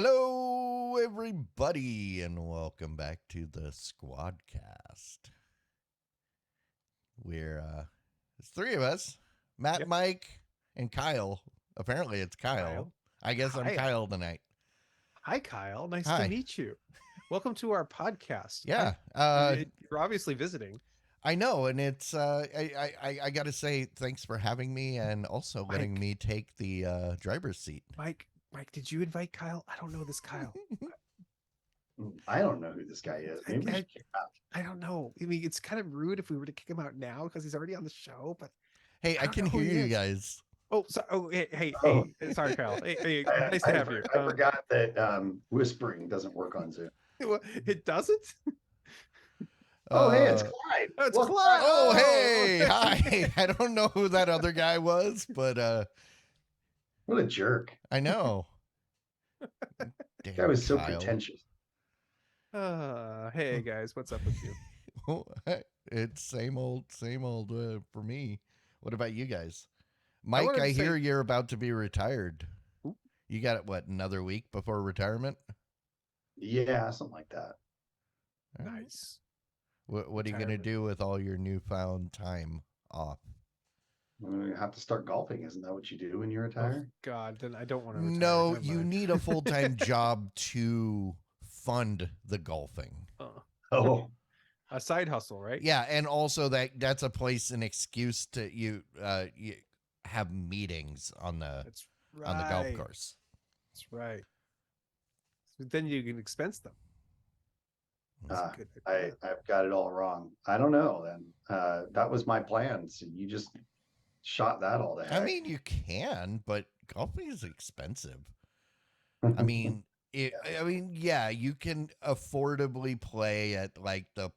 Hello, everybody, and welcome back to the Squadcast. It's three of us: Matt, Yep. Mike, and Kyle. Apparently, it's Kyle. Kyle. I guess I'm Kyle. Kyle tonight. Hi, Kyle. Nice to Hi. meet you. Welcome to our podcast. Yeah. You're obviously visiting. I know, and it's I got to say thanks for having me, and also letting Mike, me take the driver's seat. Mike, did you invite Kyle? I don't know this Kyle. I don't know who this guy is. I, Maybe we I, should kick him out. I don't know. I mean, it's kind of rude if we were to kick him out now because he's already on the show, but Hey, I I don't can know who hear he you is. guys. Oh, so, hey, Oh, sorry, Kyle. Hey, I, nice to I, have you. I forgot that whispering doesn't work on Zoom. It doesn't? Oh, hey, it's Uh, Clyde. Oh, it's Welcome Clyde. back. oh, Oh, hey, hi. I don't know who that other guy was, but What a jerk. I know. Guy Damn was so Kyle. pretentious. Hey guys, what's up with you? It's same old for me. What about you guys? I Mike, wanted I to hear say, you're about to be retired. Oop, You got what, another week before retirement? Yeah, something like that. All right. nice What are you gonna retirement. do with all your newfound time off? I'm going to have to start golfing. Isn't that what you do when you Oh retire? God, then I don't want to retire. No, Never you mind. need a full time job to fund the golfing. Uh, Oh, a side hustle, right? Yeah, and also that's a place, an excuse to you have meetings That's on the golf right. course. That's right. So then you can expense them. That's a uh, good I, idea. I've got it all wrong. I don't know then. That was my plan. So you just shot that all to I heck. mean, you can, but golfing is expensive. I Yeah. mean, yeah, you can affordably play at like the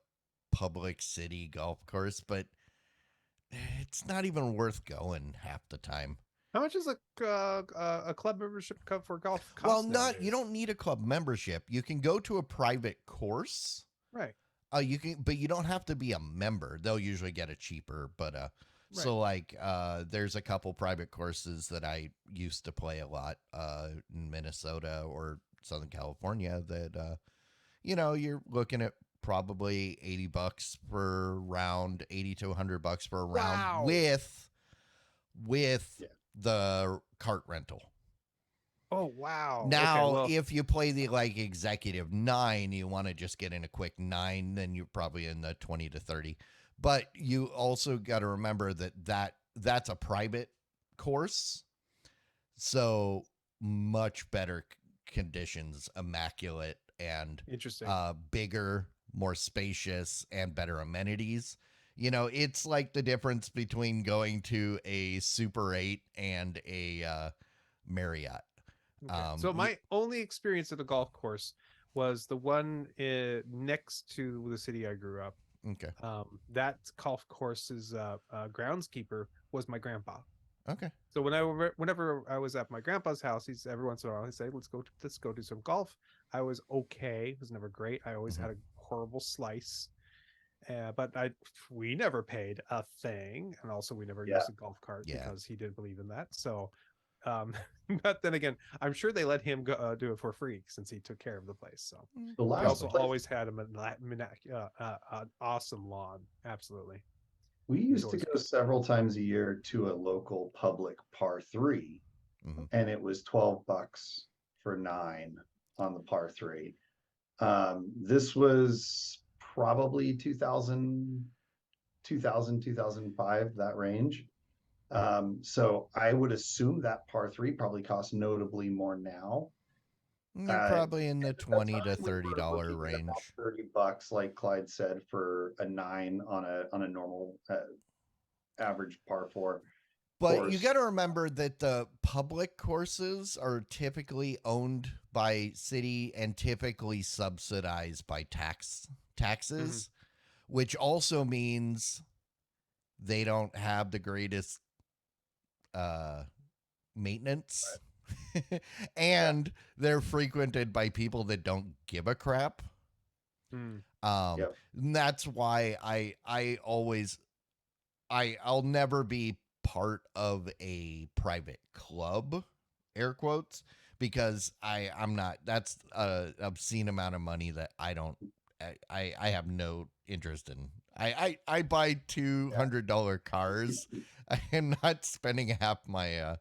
public city golf course, but it's not even worth going half the time. How much is a club membership for golf Well, cost not you nowadays? don't need a club membership. You can go to a private course. Right, You can, but you don't have to be a member. They'll usually get it cheaper. But right. so like there's a couple private courses that I used to play a lot in Minnesota or Southern California that you're looking at probably $80 per round, 80 to $100 for a round Wow. with Yeah. the cart rental. Oh wow. Okay. Now, Well, if you play the like executive nine, you want to just get in a quick nine, then you're probably in the 20 to 30. But you also got to remember that's a private course. So much better conditions, immaculate and interesting. bigger, more spacious, and better amenities. It's like the difference between going to a Super 8 and a Marriott. Okay. So You, my only experience at a golf course was the one next to the city I grew up. okay. That golf course's groundskeeper was my grandpa. Okay. So whenever I was at my grandpa's house, he's every once in a while he'd say, let's go do some golf." I was okay. It was never great. I always Mm-hmm. had a horrible slice, but we never paid a thing, and also we never Yeah. used a golf cart Yeah. because he didn't believe in that. So, um, but then again, I'm sure they let him go do it for free since he took care of the place. So The he last also Probably. place always had an awesome lawn. Absolutely, we he was used to always go several times a year to a local public par three, Mm-hmm. and it was $12 for nine on the par three. This was probably 2005, that range. So I would assume that par three probably costs notably more now. You're Uh, probably in the at the 20 to time we were $30 looking at about range. $30, like Clyde said, for a nine on a normal average par four But you course. got to remember that the public courses are typically owned by city and typically subsidized by hmm taxes, which also means they don't have the greatest uh, maintenance, Yeah. and they're frequented by people that don't give a crap. mm, Yep. And that's why I'll never be part of a private club, air quotes, because I'm not. That's a obscene amount of money that I don't. I have no interest in. I buy $200 cars. I am not spending half my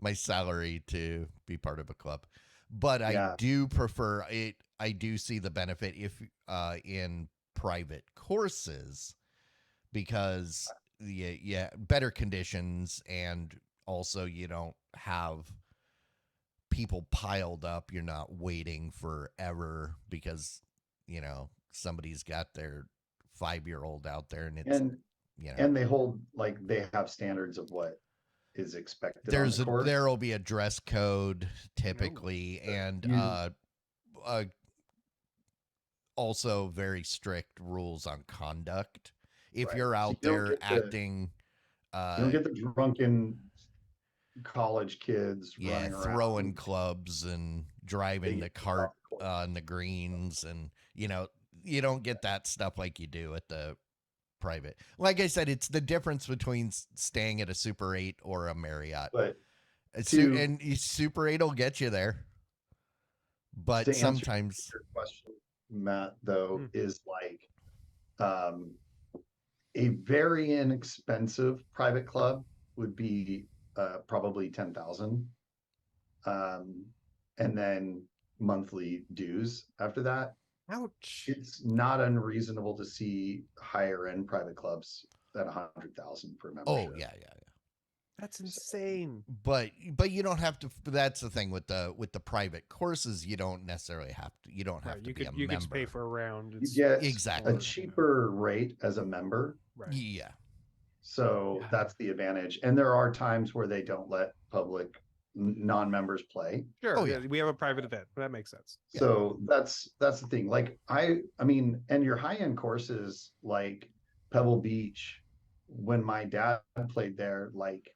my salary to be part of a club, but I Yeah. do prefer it. I do see the benefit if in private courses because yeah, better conditions, and also you don't have people piled up. You're not waiting forever because somebody's got their 5-year-old out there, and it's And you know and they hold, like, they have standards of what is expected on the course. there'll be a dress code No. typically, and You uh also very strict rules on conduct. If right. you're So out there acting you don't uh get the drunken college kids yeah, running throwing around. clubs and They driving get the kicked off cart the course. on the greens, and you don't get that stuff like you do at the private. Like I said, it's the difference between staying at a Super 8 or a Marriott. But to And Super 8 will get you there, but to answer sometimes your question, Matt, though, Hmm. is like um, a very inexpensive private club would be probably 10,000, and then monthly dues after that. Ouch. It's not unreasonable to see higher end private clubs at 100,000 for oh membership. yeah. That's So, insane. But you don't have to. That's the thing with the private courses. You don't necessarily have to. You don't have Right. to You be could a you member. could pay for a round. you It's get Exactly. a cheaper rate as a member. right. Yeah. So that's the advantage. And there are times where they don't let public non-members play. Sure. Oh, yeah. We have a private event, but that makes sense. Yeah. So that's the thing. Like I mean, and your high-end courses like Pebble Beach, when my dad played there like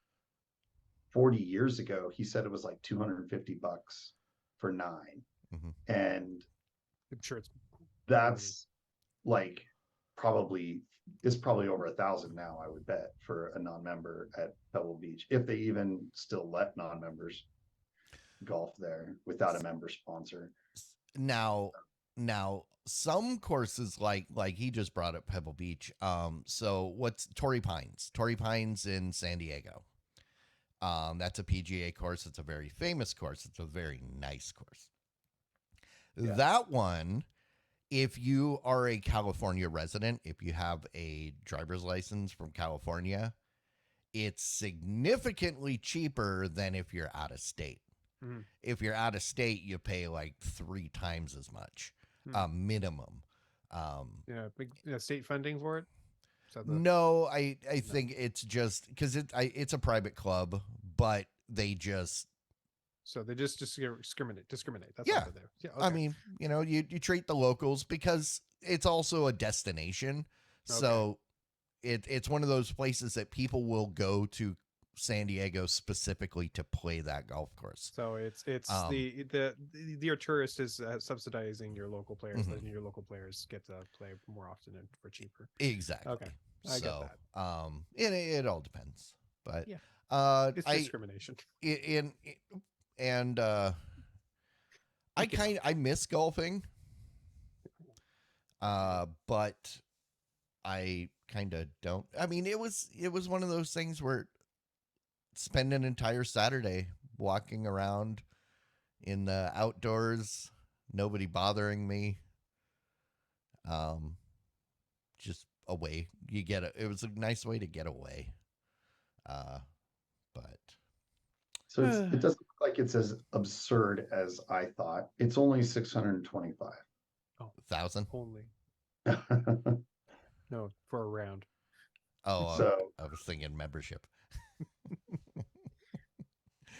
40 years ago, he said it was like $250 for 9. Mhm. And I'm sure it's that's like probably is probably over 1,000 now, I would bet, for a non-member at Pebble Beach, if they even still let non-members golf there without a member sponsor. Now, some courses like he just brought up Pebble Beach. So what's Torrey Pines? Torrey Pines in San Diego. That's a PGA course. It's a very famous course. It's a very nice course. Yeah. That one, if you are a California resident, if you have a driver's license from California, it's significantly cheaper than if you're out of state. Mhm. If you're out of state, you pay like 3 times as much, minimum. big state funding for it. So No, I think it's just because it's a private club, but they just so they just discriminate. That's Yeah. all they're there. Yeah. Okay. I mean, you treat the locals because it's also a destination. So it's one of those places that people will go to San Diego specifically to play that golf course. So it's Um, your tourist is subsidizing your local players, Mhm. letting your local players get to play more often and for cheaper. Exactly. Okay. I get that. It all depends, but Yeah. It's I discrimination. in and I miss golfing, but I kind of don't. I mean, it was one of those things where spend an entire Saturday walking around in the outdoors, nobody bothering me, just away. It was a nice way to get away, but So it doesn't look like it's as absurd as I thought. It's only 625. 1,000. Only no for a round. Oh, So I was thinking membership.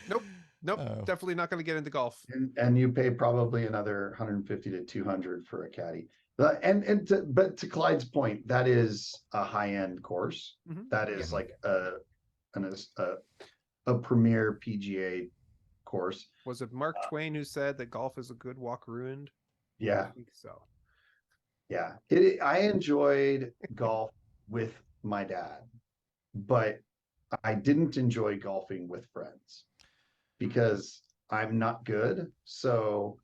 Nope. Oh. Definitely not going to get into golf. and you pay probably another 150 to 200 for a caddy. But to Clyde's point, that is a high-end course. Mhm. That is Yeah. like a premier PGA course. Was it Mark Twain who said that golf is a good walk ruined? Yeah, I think so. yeah. I enjoyed golf with my dad, but I didn't enjoy golfing with friends because I'm not good. So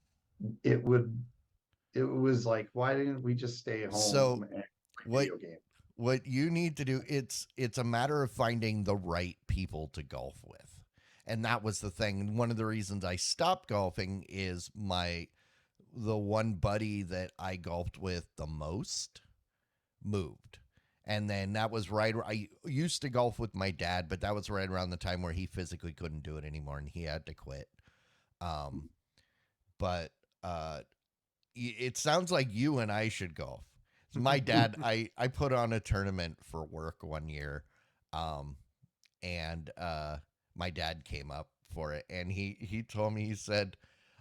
it would, it was like, why didn't we just stay So home and play what video games? what you need to do, it's a matter of finding the right people to golf with. And that was the thing. One of the reasons I stopped golfing is the one buddy that I golfed with the most moved. And then that was right. I used to golf with my dad, but that was right around the time where he physically couldn't do it anymore and he had to quit. Um, but it sounds like you and I should golf. My dad, I put on a tournament for work one year, um, and my dad came up for it, and he told me, he said,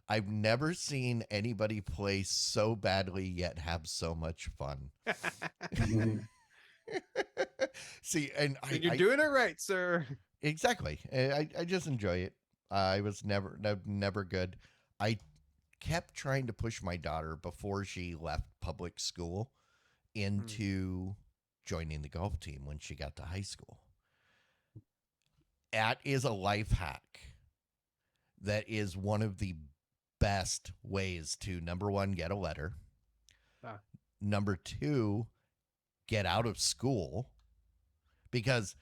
"I've never seen anybody play so badly yet have so much fun." Mhm. See, and And you're I doing it right, sir. exactly. I just enjoy it. I was never good. I kept trying to push my daughter before she left public school into joining the golf team when she got to high school. That is a life hack. That is one of the best ways to, number one, get a letter. Ah, Number two, get out of school, because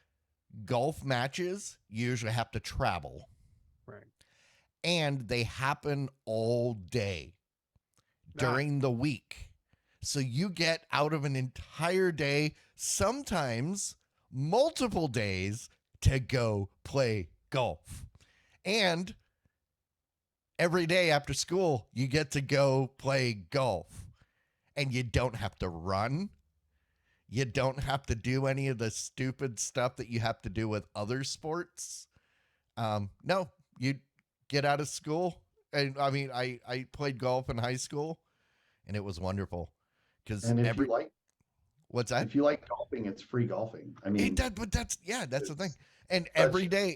golf matches usually have to travel right. and they happen all day Ah, during the week. So you get out of an entire day, sometimes multiple days, to go play golf. And every day after school, you get to go play golf. And you don't have to run. You don't have to do any of the stupid stuff that you have to do with other sports. No, you get out of school. And I mean, I played golf in high school and it was wonderful because And every, what's that? if you like golfing, it's free golfing. I It mean, that, but that's, yeah, that's the thing. it's And such,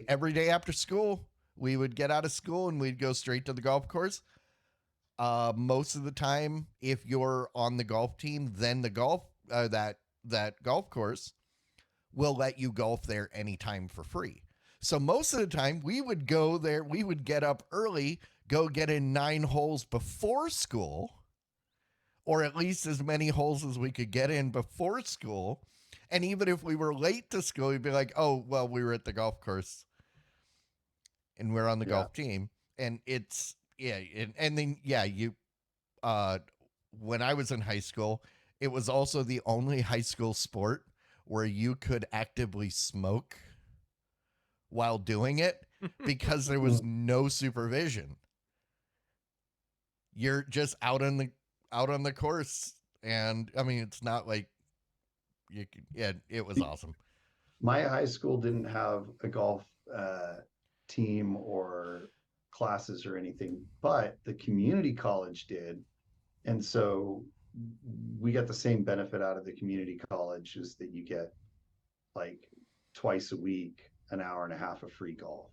every day after school, we would get out of school and we'd go straight to the golf course. Most of the time, if you're on the golf team, then the golf that golf course will let you golf there anytime for free. So most of the time, we would go there. We would get up early, go get in 9 holes before school, or at least as many holes as we could get in before school. And even if we were late to school, we'd be like, "Oh, well, we were at the golf course and we're on the yeah. golf team." And it's, yeah, and then yeah, you uh when I was in high school, it was also the only high school sport where you could actively smoke while doing it because there was Mm. no supervision. You're just out on the course, and I mean, it's not like you could, yeah, it was awesome. My high school didn't have a golf team or classes or anything, but the community college did. And so we got the same benefit out of the community college, is that you get like twice a week, an hour and a half of free golf.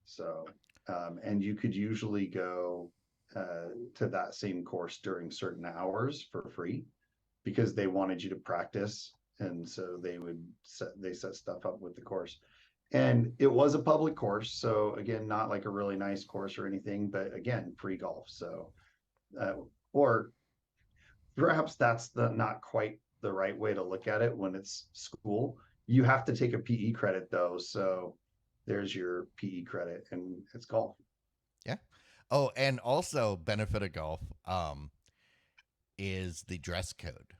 So, and you could usually go to that same course during certain hours for free because they wanted you to practice. And so they set stuff up with the course. And it was a public course. So again, not like a really nice course or anything, but again, free golf. So, or perhaps that's the not quite the right way to look at it when it's school. You have to take a PE credit though. So there's your PE credit and it's golf. Yeah. Oh, and also benefit of golf is the dress code,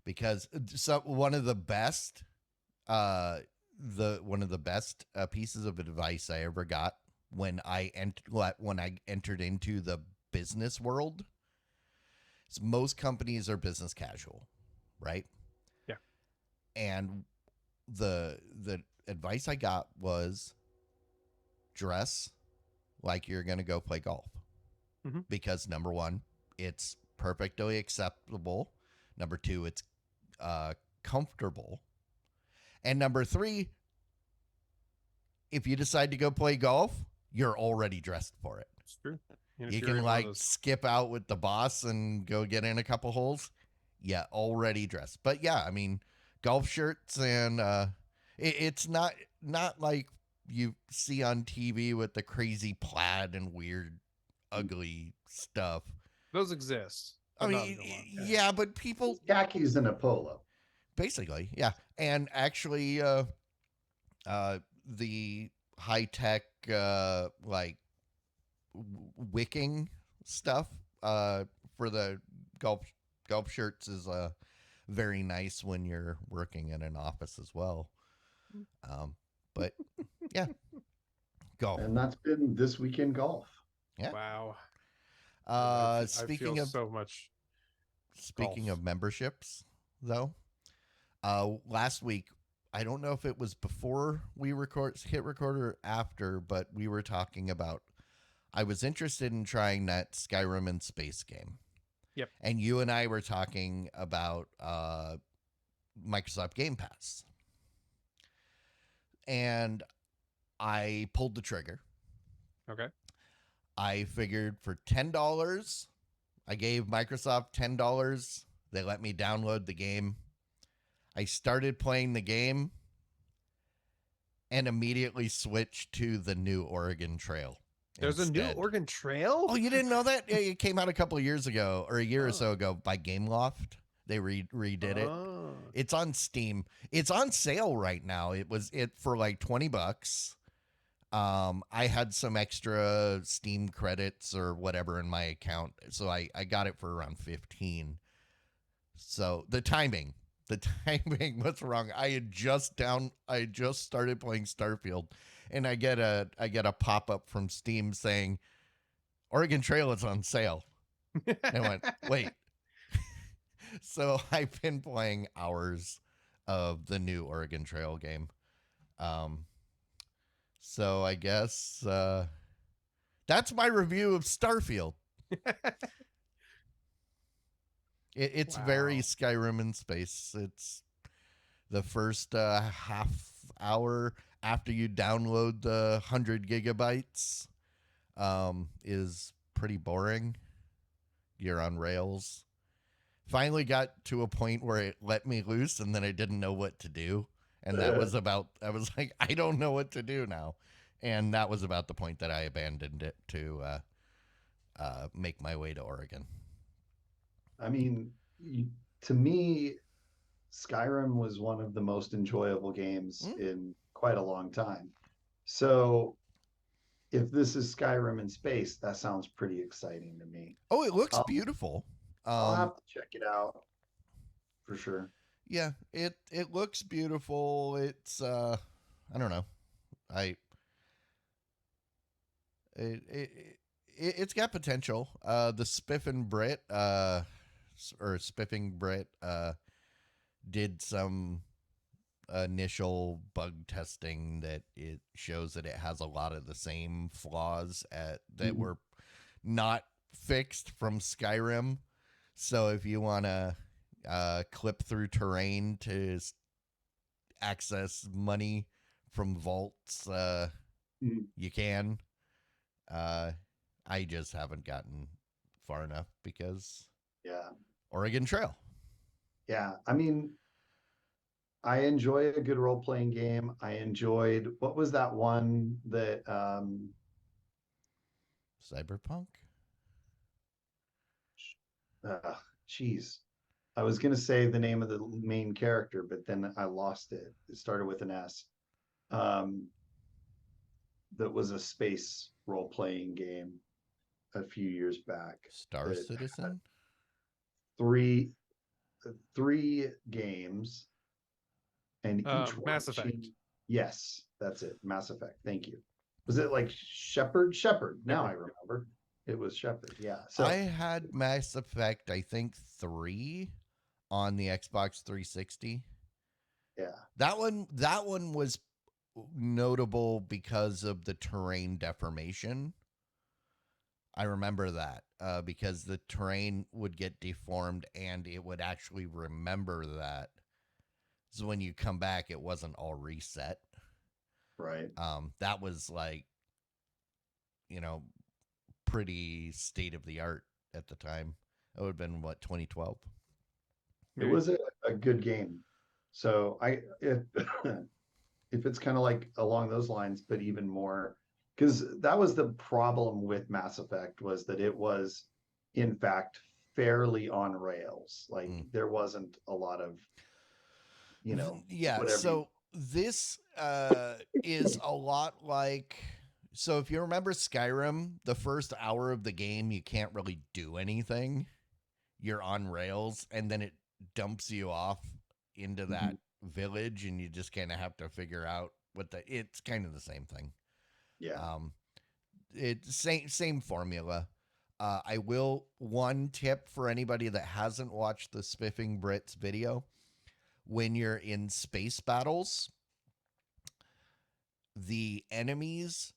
because so one of the best pieces of advice I ever got when when I entered into the business world is most companies are business casual, right? yeah. And the advice I got was dress like you're going to go play golf. Mm-hmm. Because number one, it's perfectly acceptable. Number two, it's comfortable. And number three, if you decide to go play golf, you're already dressed for it. It's true. And if You you're in can one of like those, skip out with the boss and go get in a couple holes. Yeah, already dressed. But yeah, I mean, golf shirts and it's not like you see on TV with the crazy plaid and weird, ugly stuff. Those exist, I but not mean, in a lot. yeah, but people Khakis and a polo. basically, yeah, and actually, the high tech like wicking stuff for the golf shirts is very nice when you're working in an office as well. But yeah, golf. And that's been this weekend golf. Yeah. Wow. I feel Speaking of so much golf. memberships, though, last week I don't know if it was before we hit record or after, but we were talking about I was interested in trying that Skyrim in space game. Yep. And you and I were talking about Microsoft Game Pass. And I pulled the trigger. Okay. I figured for $10, I gave Microsoft $10. They let me download the game. I started playing the game and immediately switched to the new Oregon Trail. There's instead. a new Oregon Trail? Oh, you didn't know that? Yeah, it came out a couple of years ago or a year or Oh. so ago by Gameloft. They redid it. Oh. It's on Steam. It's on sale right now. It was for like $20. I had some extra Steam credits or whatever in my account, so I got it for around 15. So the timing was wrong. I just started playing Starfield, and I get a pop up from Steam saying Oregon Trail is on sale. And I went, wait. So I've been playing hours of the new Oregon Trail game. So I guess that's my review of Starfield. It's very Wow. Skyrim in space. It's the first half hour after you download the 100 gigabytes is pretty boring. You're on rails. Finally got to a point where it let me loose and then I didn't know what to do. And I was like, I don't know what to do now. And that was about the point that I abandoned it to make my way to Oregon. I mean, to me, Skyrim was one of the most enjoyable games in quite a long time. So if this is Skyrim in space, that sounds pretty exciting to me. Oh, it looks beautiful. I'll have to check it out for sure. Yeah, it looks beautiful. It's I don't know. It's got potential. The Spiffing Brit Spiffing Brit did some initial bug testing that it shows that it has a lot of the same flaws that were not fixed from Skyrim. So if you want to clip through terrain to access money from vaults, you can. I just haven't gotten far enough because Oregon Trail. Yeah, I mean, I enjoy a good role-playing game. I enjoyed, what was that one that Cyberpunk? Geez. I was gonna say the name of the main character, but then I lost it. It started with an S. That was a space role-playing game a few years back. Star Citizen? Three games, and each one Mass Effect. Yes, that's it. Mass Effect. Thank you. Was it like Shepard? Now I remember. It was Shepard. Yeah. So I had Mass Effect, I think 3 on the Xbox 360. Yeah. That one was notable because of the terrain deformation. I remember that because the terrain would get deformed and it would actually remember that. So when you come back, it wasn't all reset. Right. That was like, pretty state of the art at the time. It would have been 2012. It was a good game. So if it's kind of like along those lines, but even more, because that was the problem with Mass Effect, was that it was in fact fairly on rails. Like Mm. there wasn't a lot of, Yeah, whatever you, so this is a lot like, so if you remember Skyrim, the first hour of the game you can't really do anything. You're on rails, and then it dumps you off into that village, and you just kind of have to figure out what the, it's kind of the same thing. yeah. Um it's same formula. I will, one tip for anybody that hasn't watched the Spiffing Brits video: when you're in space battles, the enemies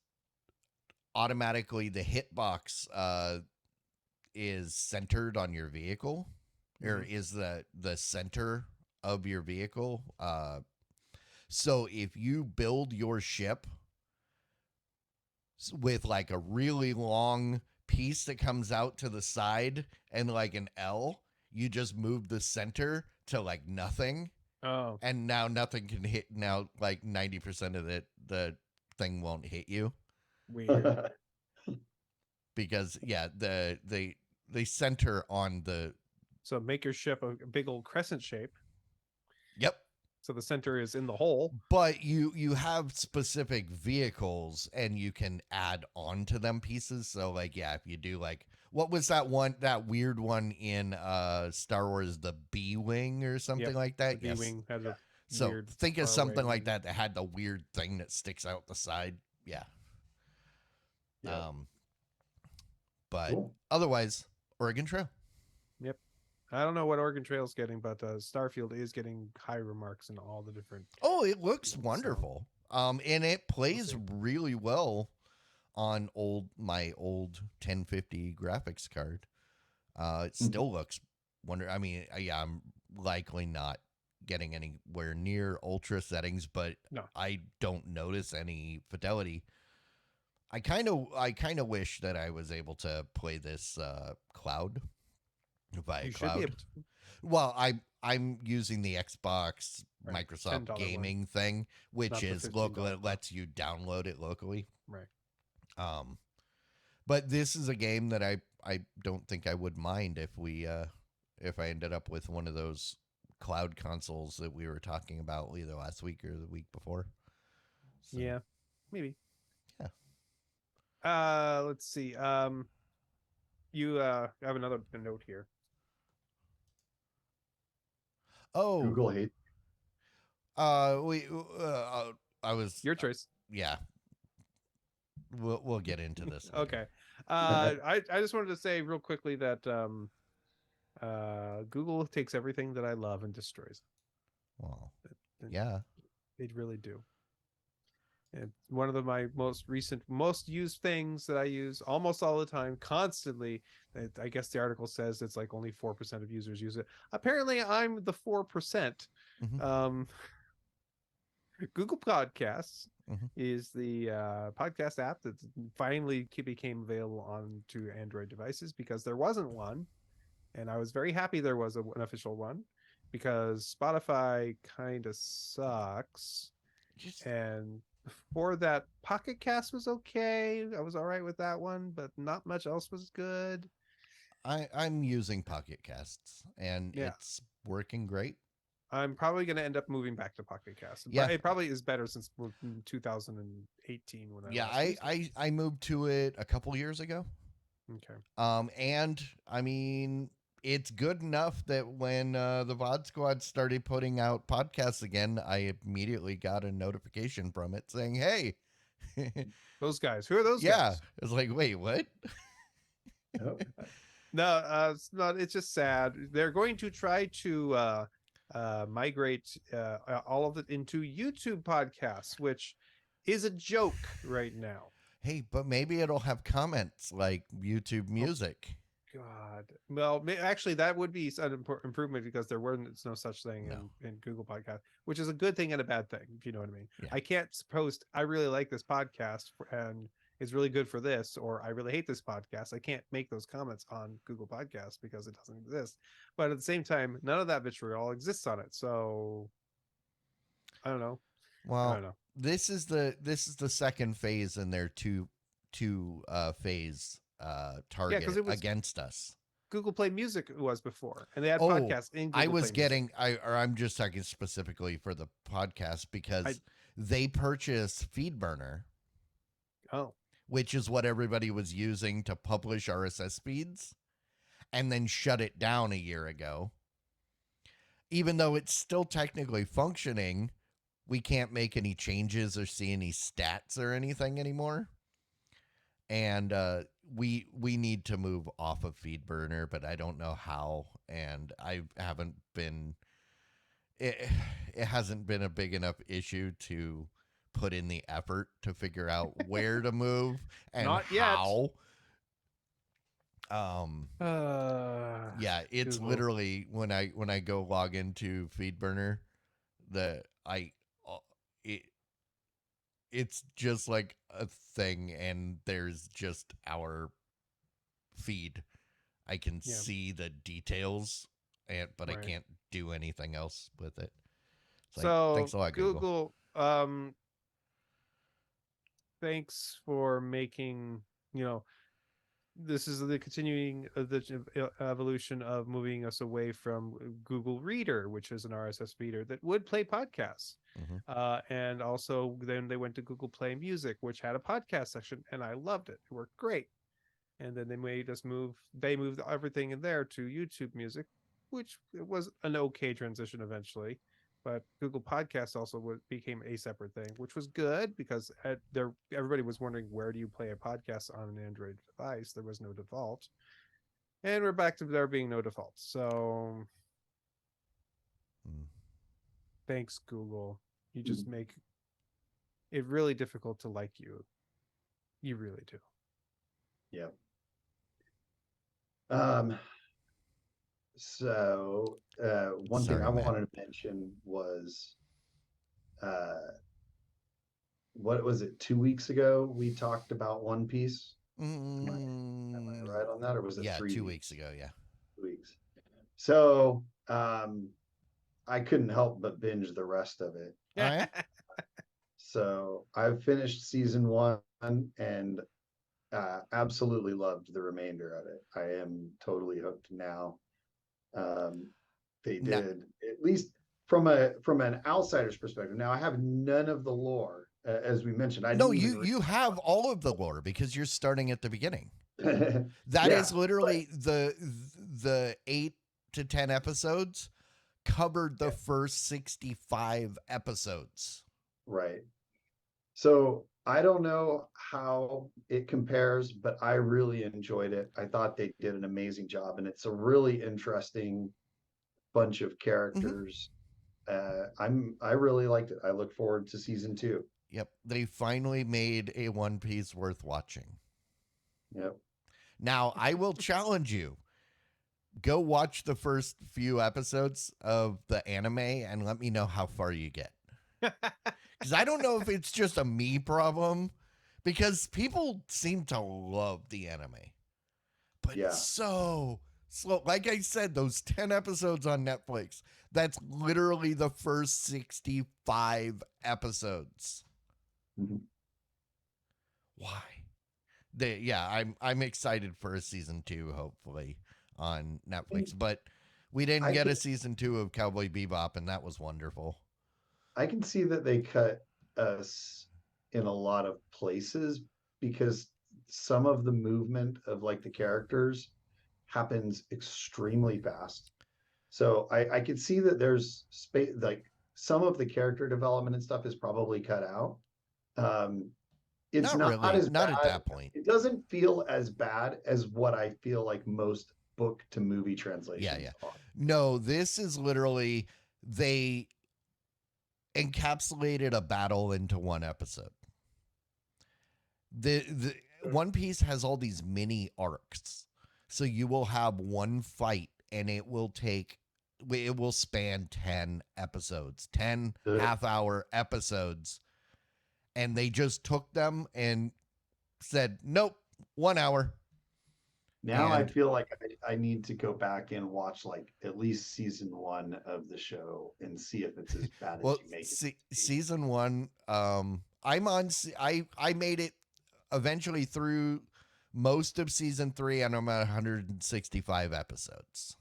automatically, the hitbox is centered on your vehicle, or is the center of your vehicle. So if you build your ship with like a really long piece that comes out to the side and like an L, you just move the center to like nothing, Oh, and now nothing can hit. Now like 90% of the thing won't hit you, weird. because yeah, they center on the, So make your ship a big old crescent shape. yep. So the center is in the hole. But you have specific vehicles, and you can add on to them pieces. So like, yeah, if you do like, what was that weird one in Star Wars, the B-wing or something Yep. like The that? B Yes. wing has a So weird think of faraway something like wing. that had the weird thing that sticks out the side. Yeah. Yep. But Cool. otherwise, Oregon Trail. Yep. I don't know what Oregon Trail's getting, but Starfield is getting high remarks in all the different. Oh, it looks So- wonderful. And it plays see. really well on my old 1050 graphics card. It still looks I mean, yeah, I'm likely not getting anywhere near ultra settings, but No. I don't notice any fidelity. I kind of wish that I was able to play this cloud, via You should be cloud. able to. Well, I'm using the Xbox Right. Microsoft $10 one. gaming thing, which Not the is $15 local. It one. lets you download it locally. Right. But this is a game that I don't think I would mind if I ended up with one of those cloud consoles that we were talking about either last week or the week before. So, Yeah. Maybe. Yeah. Let's see. You have another note here. Oh, Google hate. we I was Your choice. yeah. We'll get into this later. Okay. I just wanted to say real quickly that Google takes everything that I love and destroys Well, it. yeah. They really do. And one of my most recent, most used things that I use almost all the time, constantly. I guess the article says it's like only 4% of users use it. Apparently, I'm the 4%. Mhm. Google Podcasts Mhm. is the podcast app that finally became available onto Android devices, because there wasn't one, and I was very happy there was an official one, because Spotify kind of sucks. Just And before that, Pocket Cast was okay. I was all right with that one, but not much else was good. I'm using Pocket Casts, and Yeah. it's working great. I'm probably going to end up moving back to Pocket Cast. Yeah. It probably is better since 2018 when I Yeah, last used it. I moved to it a couple years ago. Okay. And I mean, it's good enough that when the VOD Squad started putting out podcasts again, I immediately got a notification from it saying, "Hey." Those guys. Who are those Yeah, guys? it's like, wait, what? Oh, No, it's not. It's just sad. They're going to try to migrate all of it into YouTube podcasts, which is a joke right now. Hey, but maybe it'll have comments like YouTube Oh, Music. God. Well, actually, that would be an improvement, because there wasn't no such thing No. in Google Podcast, which is a good thing and a bad thing, if you know what I mean. Yeah. I can't post, I really like this podcast and it's really good for this, or I really hate this podcast. I can't make those comments on Google Podcasts because it doesn't exist. But at the same time, none of that vitriol exists on it. So I don't know. I Well, don't know. this is the second phase in their two phase Yeah, because target it was against us. Google Play Music was before, and they had Oh, podcasts in I Google was Play Music. I'm just talking specifically for the podcast I because they purchased FeedBurner, oh which is what everybody was using to publish RSS feeds, and then shut it down a year ago. Even though it's still technically functioning, we can't make any changes or see any stats or anything anymore. And we need to move off of FeedBurner, but I don't know how, and I haven't been it, it hasn't been a big enough issue to put in the effort to figure out where to move and not yet. how. Um yeah, it's Google. literally when I go log into FeedBurner, the I it it's just like a thing, and there's just our feed. I can Yeah, see the details, but I right. can't do anything else with it. It's like, thanks So a lot, Google. Google, thanks for making, you know, this is the continuing evolution of moving us away from Google Reader, which is an RSS feeder that would play podcasts. Hmm. And also then they went to Google Play Music, which had a podcast section, and I loved it. It worked great. And then they moved everything in there to YouTube Music, which was an okay transition eventually. But Google Podcasts also became a separate thing, which was good because everybody was wondering, where do you play a podcast on an Android device? There was no default, and we're back to there being no default. So Mm. thanks, Google. You Mm. just make it really difficult to like you. You really do. Yeah. Um, so one thing Sorry, I Matt. wanted to mention was what was it, 2 weeks ago we talked about One Piece. Am I Mm, right on that, or was it yeah, three 2 weeks weeks? ago. Yeah. 2 weeks. So I couldn't help but binge the rest of it. All right. So I've finished season one and absolutely loved the remainder of it. I am totally hooked now. Um, they Now, did, at least from an outsider's perspective. Now I have none of the lore, as we mentioned. I no, didn't even you have all of the lore because you're starting at the beginning. read. That Yeah, is but literally the 8 to 10 episodes covered the yeah, first 65 episodes. right. So I don't know how it compares, but I really enjoyed it. I thought they did an amazing job, and it's a really interesting bunch of Hmm. characters. I really liked it. I look forward to season two. Yep, they finally made a One Piece worth watching. Yep. Now, I will challenge you. Go watch the first few episodes of the anime and let me know how far you get. Because I don't know if it's just a me problem, because people seem to love the anime, but Yeah. so slow. Like I said, those 10 episodes on Netflix, that's literally the first 65 episodes. Mhm. Why? Yeah, I'm excited for a season 2, hopefully, on Netflix. But we didn't I get can a season 2 of Cowboy Bebop, and that was wonderful. I can see that they cut us in a lot of places because some of the movement of like the characters happens extremely fast. So I could see that there's space, like some of the character development and stuff is probably cut out. Um, it's Not not really, as not at bad. that point. It doesn't feel as bad as what I feel like most book to movie Yeah, translations yeah. are. No, this is literally, they encapsulated a battle into one episode. The One Piece has all these mini arcs. So you will have one fight and it will span 10 episodes, 10 The half-hour episodes, and they just took them and said, "Nope, 1 hour." Now I And feel like I need to go back and watch like at least season 1 of the show and see if it's as bad as well, you make it to be. season 1, I'm on I made it eventually through most of season 3, and I'm at 165 episodes.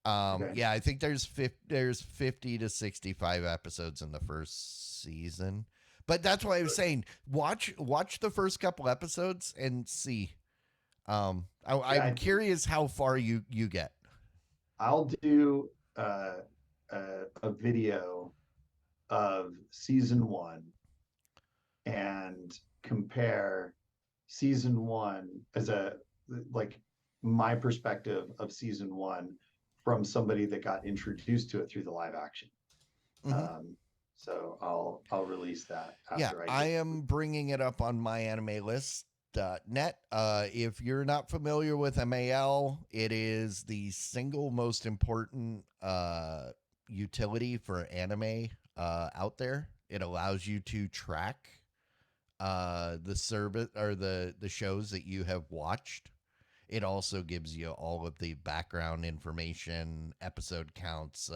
Okay. Yeah, I think there's 50 to 65 episodes in the first season. But that's why I was saying watch the first couple episodes and see. Yeah, I'm curious how far you get. I'll do uh, a video of season 1 and compare season 1 as a like my perspective of season 1 from somebody that got introduced to it through the live action. Mhm. So I'll release that Yeah, after I I get. am bringing it up on myanimelist.net. If you're not familiar with MAL, it is the single most important utility for anime out there. It allows you to track the service or the shows that you have watched. It also gives you all of the background information, episode counts,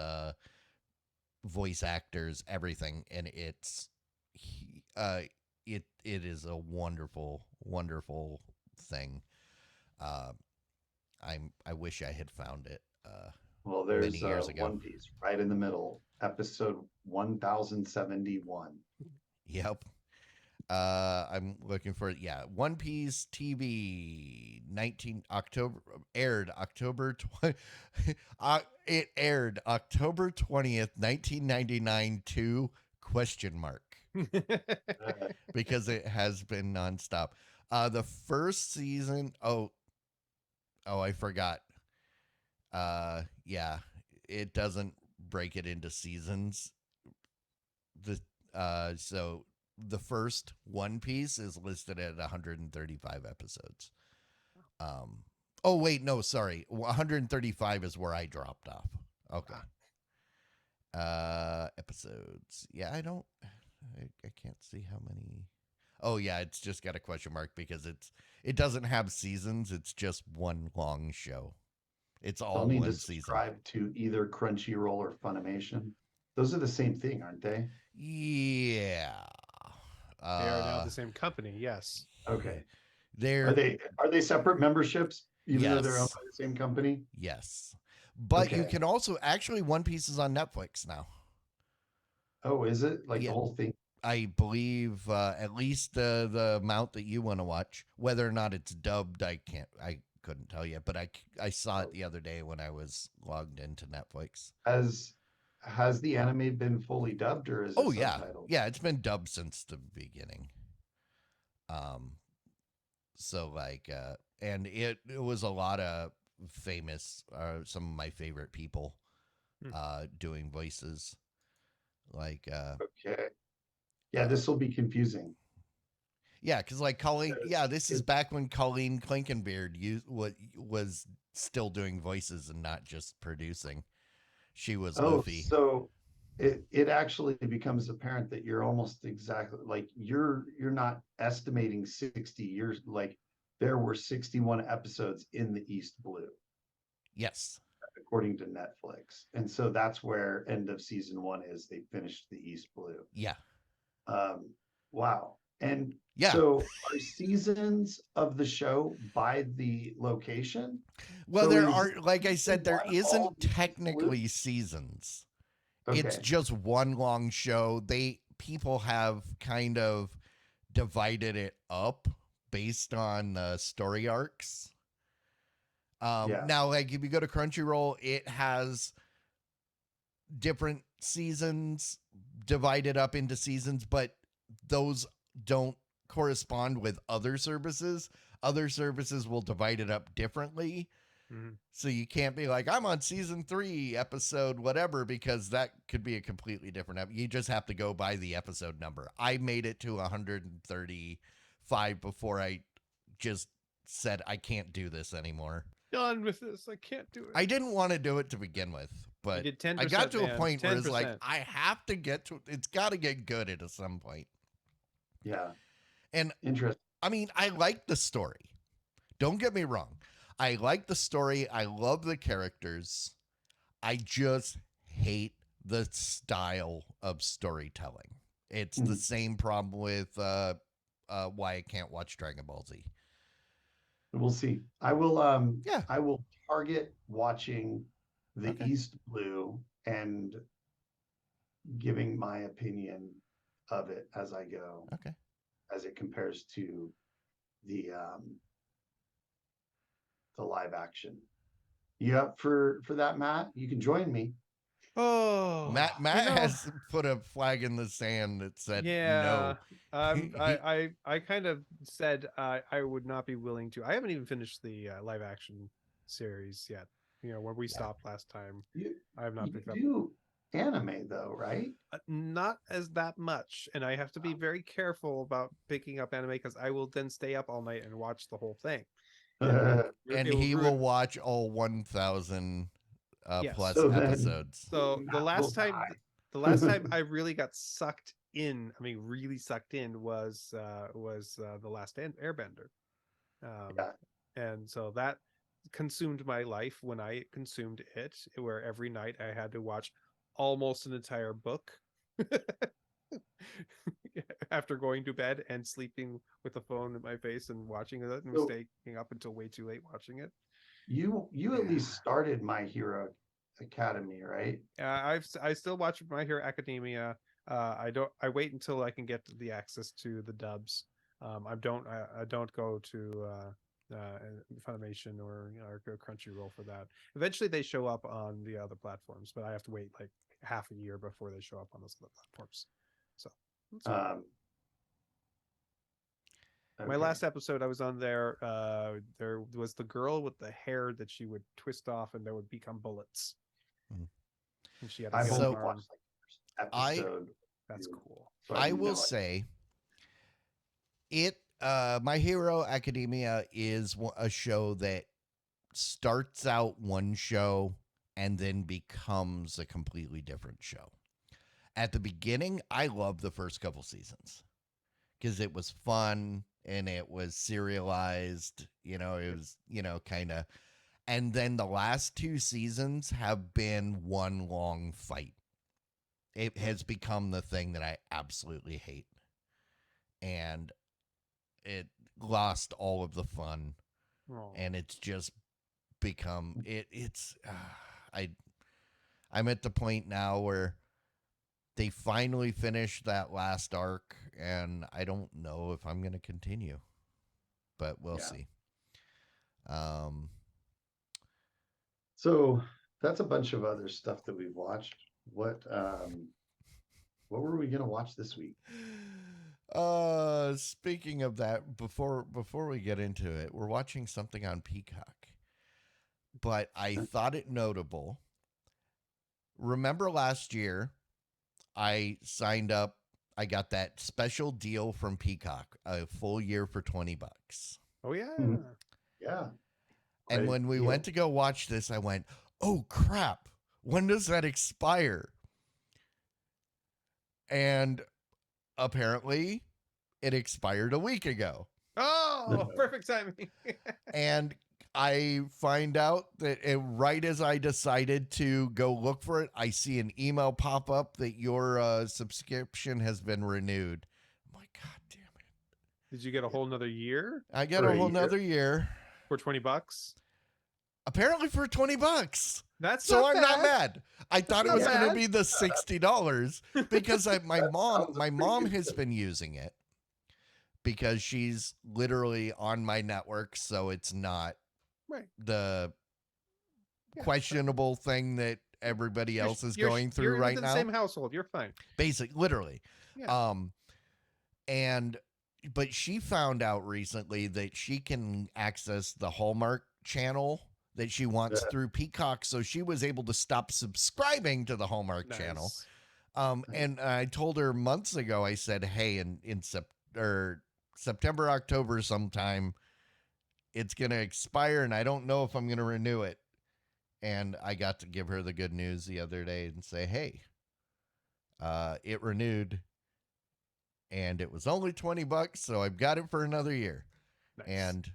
voice actors, everything, and uh, it is a wonderful thing. Uh, I wish I had found it Well, many there's years ago. One Piece right in the middle, episode 1071. Yep. I'm looking for it. Yeah, One Piece TV 19 October aired October 20 it aired October 20th, 1999 to question mark because it has been nonstop. The first season, I forgot. Yeah, it doesn't break it into seasons. The so the first One Piece is listed at 135 episodes. Oh wait, no, sorry. 135 is where I dropped off. Okay. Episodes. Yeah, I can't see how many. Oh yeah, it's just got a question mark because it doesn't have seasons. It's just one long show. It's I'll all need to one season. subscribe to either Crunchyroll or Funimation. Those are the same thing, aren't they? Yeah. They are now Uh the same company. Yes. Okay. Are they're they separate memberships, even though they're owned yes. by the same company? Yes. But you Okay. can also actually One Piece is on Netflix now. Oh, is it like the Yeah. whole thing? I believe at least the amount that you want to watch. Whether or not it's dubbed, I couldn't tell you, but I saw it Oh. the other day when I was logged into Netflix. Has the anime been fully dubbed or is it Oh yeah, subtitled? yeah, it's been dubbed since the beginning. Um, so like, and it was a lot of famous, some of my favorite people, Hmm. doing voices like, Okay. Yeah, uh, this will be confusing. yeah, because like Colleen, yeah, Because this is back when Colleen Clinkenbeard was still doing voices and not just producing. She was oh, Luffy. so it actually becomes apparent that you're almost exactly like you're not estimating 60 years, like there were 61 episodes in the East Blue Yes. according to Netflix. And so that's where end of season 1 is. They finished the East Blue. Yeah. Um, wow. And Yeah. so are seasons of the show by the location? Well, So there is are, like I season said, there 1 all isn't the East Blue? technically seasons. It's Okay. just one long show. People have kind of divided it up based on story arcs. Yeah. Now, like if you go to Crunchyroll, it has different seasons divided up into seasons, but those don't correspond with other services. Other services will divide it up differently. Mm-hmm. So you can't be like, I'm on season 3, episode whatever, because that could be a completely different. You just have to go by the episode number. I made it to 135 before I just said, I can't do this anymore. Done with this. I can't do it. I didn't want to do it to begin with, but did 10%, I got to a man. point where it's like, 10%. I have to get to, it's got to get good at some point. Yeah. And Interesting. I mean, I like the story. Don't get me wrong. I like the story. I love the characters. I just hate the style of storytelling. It's the same problem with why I can't watch Dragon Ball Z. We'll see. I will Yeah. I will target watching the Okay. East Blue and giving my opinion of it as I go, Okay. as it compares to the live action. You up for that, Matt? You can join me. Oh, Matt has put a flag in the sand that said no. I kind of said I would not be willing to. I haven't even finished the live action series yet. Where we stopped last time. I have not picked up. You do anime though, right? Not as that much, and I have to be very careful about picking up anime because I will then stay up all night and watch the whole thing. And he will watch all 1,000 Yes. plus So then- episodes. So the last time I really got sucked in, I mean really sucked in, was the last Airbender. Yeah. And so that consumed my life when I consumed it, where every night I had to watch almost an entire book after going to bed and sleeping with the phone in my face and watching it and So- staying up until way too late watching it. You at least started My Hero Academy, right? I still watch My Hero Academia. I wait until I can get the access to the dubs. I don't go to Funimation or Crunchyroll for that. Eventually they show up on the other platforms, but I have to wait like half a year before they show up on those other platforms. So that's fine. My Okay. last episode I was on there, there was the girl with the hair that she would twist off and there would become bullets. Mhm. And she had a I've yellow only arm. watched like the first episode. That's cool. So I didn't will know it. say My Hero Academia is a show that starts out one show and then becomes a completely different show. At the beginning, I loved the first couple seasons because it was fun and it was serialized, it was, kind of. And then the last 2 seasons have been one long fight. It has become the thing that I absolutely hate. And it lost all of the fun. Oh. And it's just become I'm at the point now where they finally finished that last arc, and I don't know if I'm going to continue, but we'll see. So that's a bunch of other stuff that we've watched. What were we gonna watch this week? Speaking of that, before we get into it, we're watching something on Peacock. But I thought it notable. Remember last year, I signed up. I got that special deal from Peacock, a full year for $20. Oh yeah. Yeah. And when we went to go watch this, I went, "Oh crap! When does that expire?" And apparently, it expired a week ago. Oh, perfect timing. And I find out that right as I decided to go look for it, I see an email pop up that your subscription has been renewed. I'm like, God damn it. Did you get a whole nother year I got For a a whole year? nother year. for $20? Apparently for $20. That's So I'm not mad. I thought it not was going to bad. be the $60 because my sounds mom pretty has good. been using it because she's literally on my network, so it's not Right. the Yeah. questionable thing that everybody else is going through you're right within now. the same household. You're fine. Literally. Yeah. But she found out recently that she can access the Hallmark channel that she wants through Peacock, so she was able to stop subscribing to the Hallmark channel. Nice. And I told her months ago, I said, "Hey, in September, October sometime, it's going to expire, and I don't know if I'm going to renew it." And I got to give her the good news the other day and say, "Hey, it renewed, and it was only $20, so I've got it for another year." Nice. And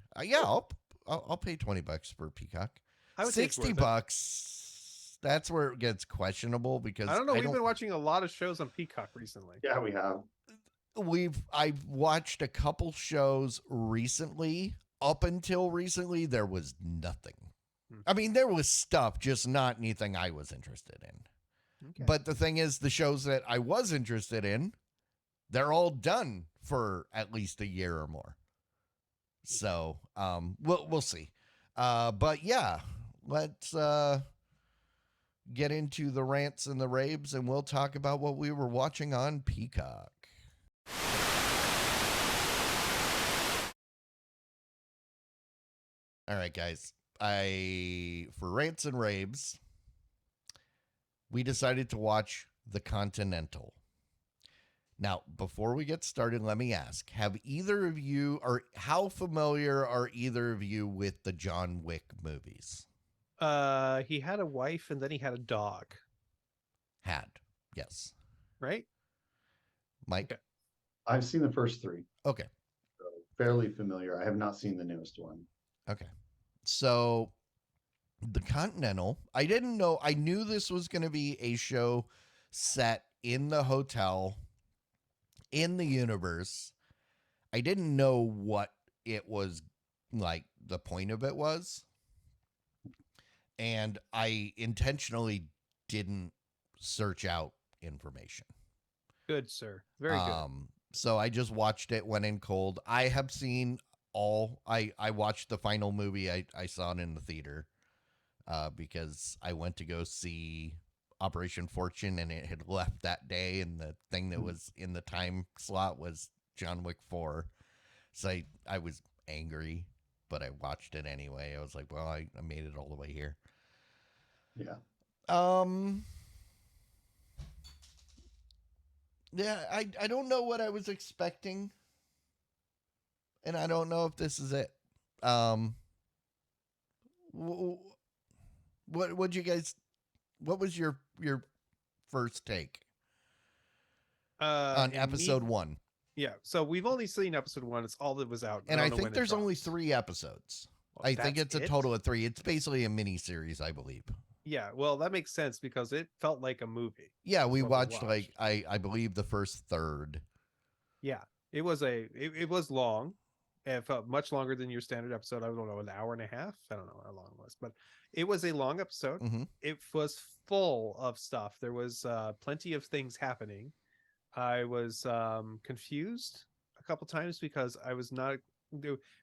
I'll pay $20 for Peacock. I would say it's 60 worth it. bucks. That's where it gets questionable because I don't know. We've been watching a lot of shows on Peacock recently. Yeah, we have. I've watched a couple shows recently. Up until recently, there was nothing. I mean, there was stuff, just not anything I was interested in. Okay. But the thing is, the shows that I was interested in, they're all done for at least a year or more. So, we'll see. But yeah, let's get into the rants and the raves, and we'll talk about what we were watching on Peacock. All right, guys. For rants and raves, we decided to watch The Continental. Now, before we get started, let me ask, have either of you, or how familiar are either of you with the John Wick movies? He had a wife and then he had a dog, Had, yes. right? Mike? Okay. I've seen the first three. Okay. So fairly familiar. I have not seen the newest one. Okay. So, The Continental, I didn't know, I knew this was going to be a show set in the hotel, in the universe. I didn't know what it was, like, the point of it was. And I intentionally didn't search out information. Good, sir. Very good. So I just watched it, went in cold. I have seen I watched the final movie. I saw it in the theater because I went to go see Operation Fortune, and it had left that day, and the thing that was in the time slot was John Wick 4. So I was angry, but I watched it anyway. I was like, well, I made it all the way here. Yeah. Yeah, I don't know what I was expecting, and I don't know if this is it. What you guys? What was your first take on episode 1? Yeah, so we've only seen episode 1. It's all that was out, And I don't know think when it there's only drops. 3 episodes. Well, I think that's it's a total of 3. It's basically a mini series, I believe. Yeah, well, that makes sense because it felt like a movie. Yeah, we what watched like I believe the first third. Yeah, it was it was long. It felt much longer than your standard episode. I don't know, an hour and a half. I don't know how long it was, but it was a long episode. Mhm. It was full of stuff. There was plenty of things happening. I was confused a couple times because I was not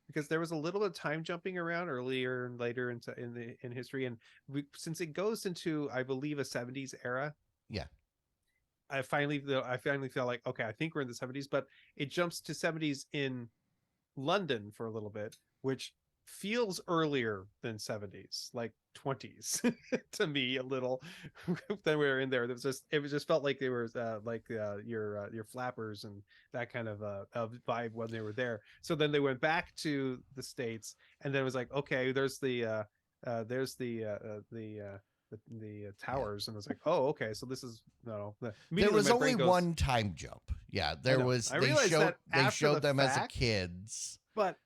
because there was a little bit of time jumping around earlier and later in history, and since it goes into, I believe, a 70s era. Yeah. I finally felt like, okay, I think we're in the 70s, but it jumps to 70s in London for a little bit, which feels earlier than 70s, like 20s to me a little. Then we were in there. It just felt like they were your flappers and that kind of vibe when they were there. So then they went back to the States, and then it was like, okay, there's the towers, and I was like, oh, okay, so this is There was only one time jump. Yeah, there was. I realized that they showed the them as fact, kids. but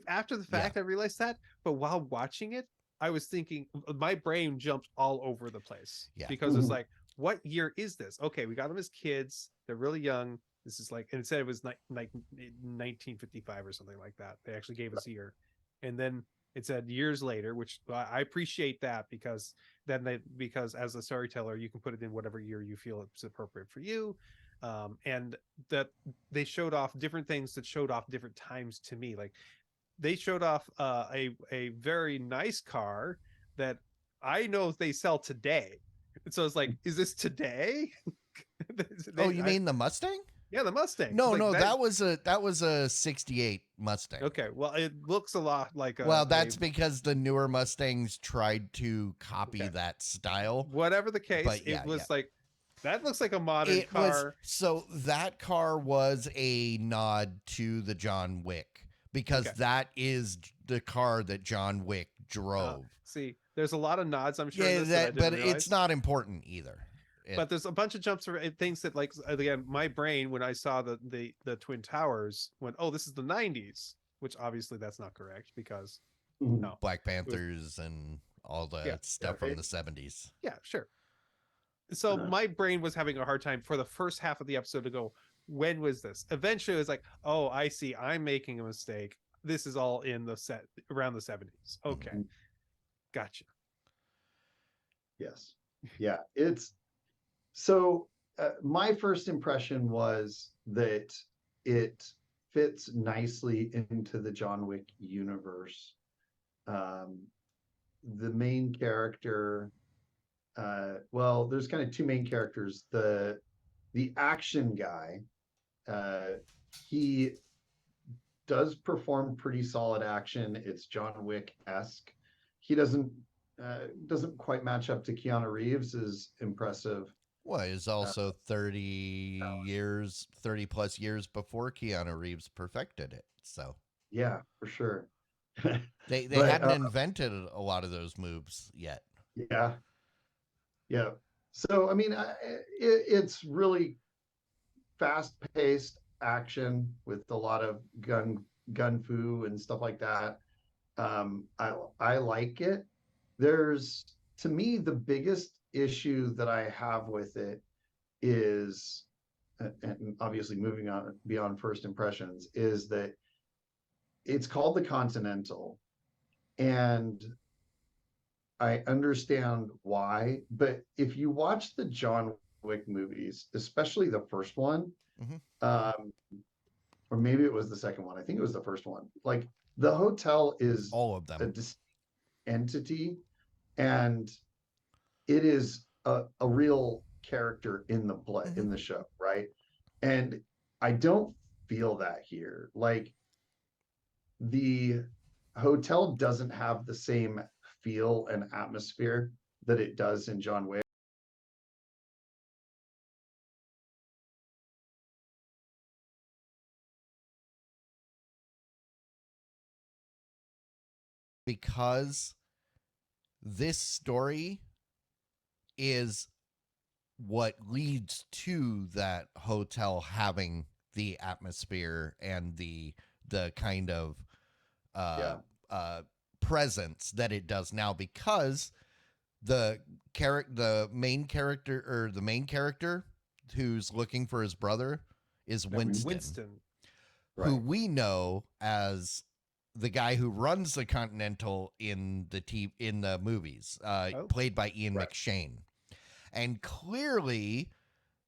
after the fact I realized that. But while watching it, I was thinking, my brain jumped all over the place. Yeah. Because it's like, what year is this? Okay, we got them as kids. They're really young. This is like, and it said it was like 1955 or something like that. They actually gave us a year, and then it said years later, which I appreciate that, because because as a storyteller, you can put it in whatever year you feel it's appropriate for you. And that they showed off different things that showed off different times to me. Like they showed off a very nice car that I know they sell today. And so it's like, is this today? You mean the Mustang? Yeah, the Mustang. No, like, no, that was a 68 Mustang. Okay, well, it looks a lot like that's because the newer Mustangs tried to copy that style. Whatever the case, But it was like, that looks like a modern car. So that car was a nod to the John Wick, because that is the car that John Wick drove. See, there's a lot of nods, I'm sure. Yeah, but it's not important either. But there's a bunch of jumps for things that, like, again, my brain, when I saw the Twin Towers, went, oh, this is the 90s, which obviously that's not correct, because No. Black It was, Panthers and all the yeah. stuff from right. the 70s. Yeah, sure. So Uh, my brain was having a hard time for the first half of the episode to go, when was this? Eventually it was like, oh, I see, I'm making a mistake. This is all in the set around the 70s. Okay. Mhm. Gotcha. Yes. Yeah. It's so my first impression was that it fits nicely into the John Wick universe. Um, the main character, well, there's kind of two main characters. The action guy, he does perform pretty solid action. It's John Wick-esque. He doesn't quite match up to Keanu Reeves's impressive. Well, it's also 30 plus years before Keanu Reeves perfected it. So Yeah, for sure. they But hadn't invented a lot of those moves yet. yeah, yeah. So I mean, it's really fast-paced action with a lot of gun fu and stuff like that. I like it. There's to me the biggest issue that I have with it is, and obviously moving on beyond first impressions, is that it's called the Continental, and I understand why, but if you watch the John Wick movies, especially the first one, Mhm. um, or maybe it was the second one, I think it was the first one, like the hotel is All of a them. entity, and it is a real character in the play, Mhm. in the show, right? And I don't feel that here. Like the hotel doesn't have the same feel and atmosphere that it does in John Wick. Because this story is what leads to that hotel having the atmosphere and the kind of uh Yeah. uh presence that it does now, because the main character who's looking for his brother is Winston, Winston. who Right. we know as the guy who runs the Continental in the movies, Oh, played by Ian Right. McShane. And clearly,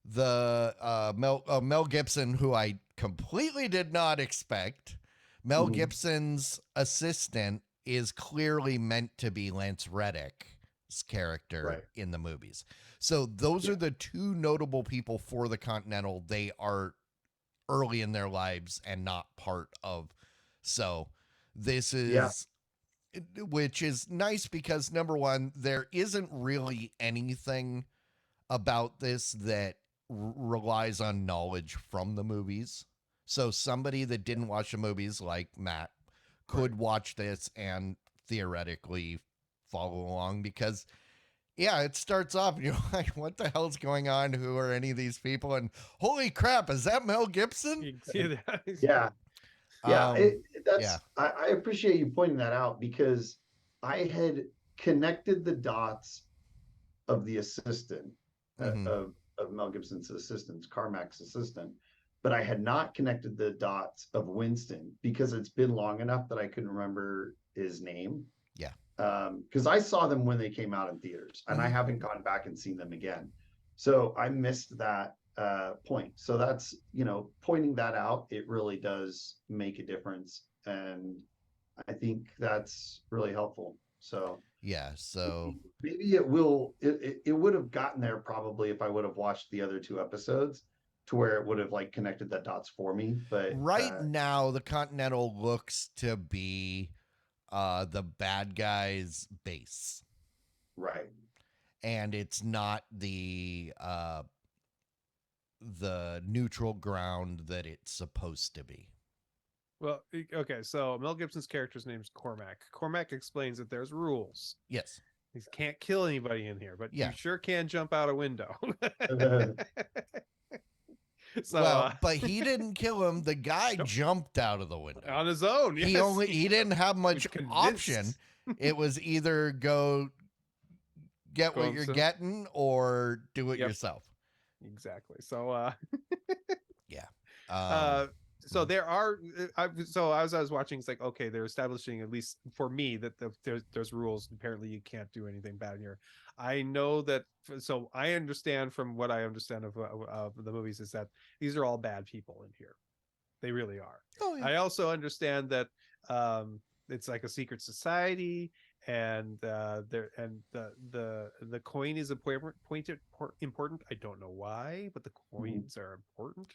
the Mel Gibson, who I completely did not expect, Mel Mhm. Gibson's assistant is clearly meant to be Lance Reddick's character Right. in the movies. So those Yeah. are the two notable people for the Continental. They are early in their lives and not part of. So this Yeah. is, which is nice because number one, there isn't really anything about this that relies on knowledge from the movies. So somebody that didn't watch the movies, like Matt, Right. could watch this and theoretically follow along, because yeah, it starts off and you're like, what the hell's going on? Who are any of these people? And holy crap, is that Mel Gibson? you see that? Yeah. Yeah. Um, yeah. I appreciate you pointing that out because I had connected the dots of the assistant, Mm-hmm. of Mel Gibson's assistant, Carmack's assistant, but I had not connected the dots of Winston because it's been long enough that I couldn't remember his name. Yeah. Because I saw them when they came out in theaters, and I Mhm. haven't gone back and seen them again. So I missed that point. So that's, pointing that out, it really does make a difference, and I think that's really helpful. So Yeah. So maybe it would have gotten there probably if I would have watched the other two episodes to where it would have like connected the dots for me. But right now, the Continental looks to be the bad guy's base, right. and it's not the neutral ground that it's supposed to be. Well, okay. So Mel Gibson's character's name's Cormac. Cormac explains that there's rules. Yes. He can't kill anybody in here, but you Yeah. sure can jump out a window. So Well, but he didn't kill him. The guy Nope. jumped out of the window. on his own. Yes, He didn't have much convinced. option. It was either go get Go what you're himself. getting or do it Yep. yourself. Exactly. So Yeah. so there are so as I was watching, it's like, okay, they're establishing, at least for me, that there's rules. Apparently you can't do anything bad here. I know that, so I understand from what I understand of the movies is that these are all bad people in here. They really are. Oh, yeah. I also understand that it's like a secret society, and there and the coin is important. I don't know why, but the coins are important.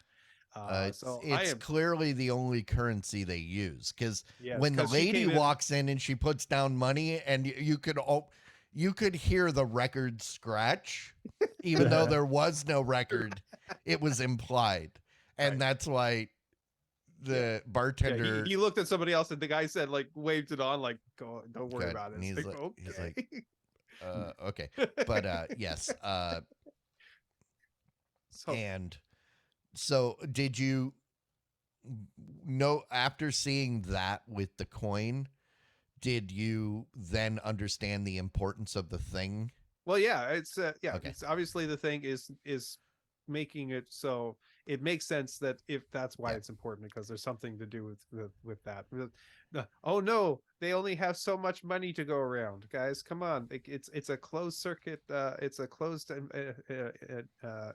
So it's clearly the only currency they use, because yes, when the 'cause she lady came in- walks in and she puts down money, and you could hear the record scratch, even though there was no record. It was implied, and Right. that's why the bartender. Yeah, he looked at somebody else, and the guy said, like, waved it on, like, go, don't worry Good. about it. And It's he's like, like- he's okay. Okay, but yes. So And so, did you know, after seeing that with the coin, did you then understand the importance of the thing? well, yeah, Okay. it's obviously the thing is making it so it makes sense that if that's why Yeah. it's important, because there's something to do with that. Oh no, they only have so much money to go around, guys. Come on, it's a closed circuit. It's a closed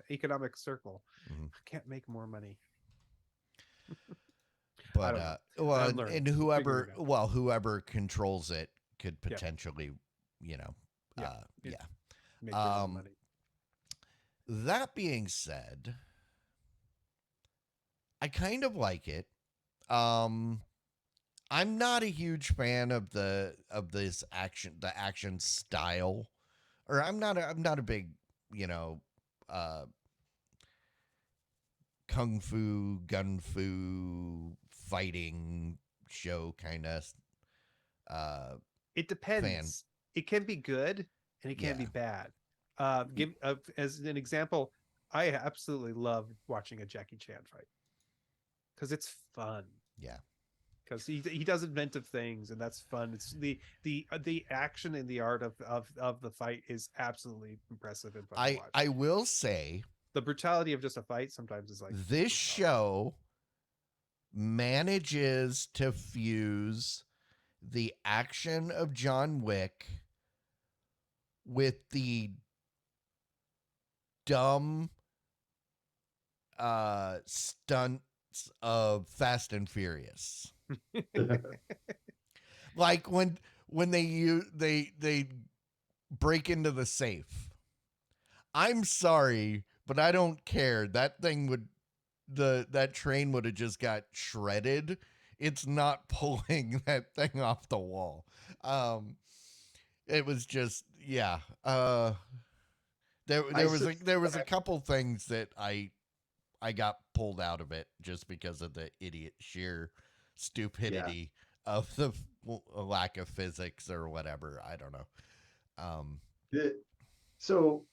economic circle. Mhm. Can't make more money. But don't know. well, I'm learning. and Figuring whoever, it out. well, whoever controls it could Yeah. potentially, you know, Yeah. yeah. Make their own Um, money. That being said, I kind of like it. I'm not a huge fan of the action style, or I'm not a big, you know, uh, kung fu, gun fu, fighting show kind of It depends. It can be good and it can be Yeah. bad. Give as an example, I absolutely love watching a Jackie Chan fight because it's fun. Yeah. Because he does inventive things, and that's fun. It's the action and the art of the fight is absolutely impressive and fun to watch. I will say The brutality of just a fight sometimes is like this show manages to fuse the action of John Wick with the dumb stunts of Fast and Furious. Like when they break into the safe. I'm sorry, but I don't care. That thing that train would have just got shredded. It's not pulling that thing off the wall. It was just, yeah. There was a couple things that I got pulled out of it just because of the sheer stupidity of the lack of physics or whatever. I don't know. So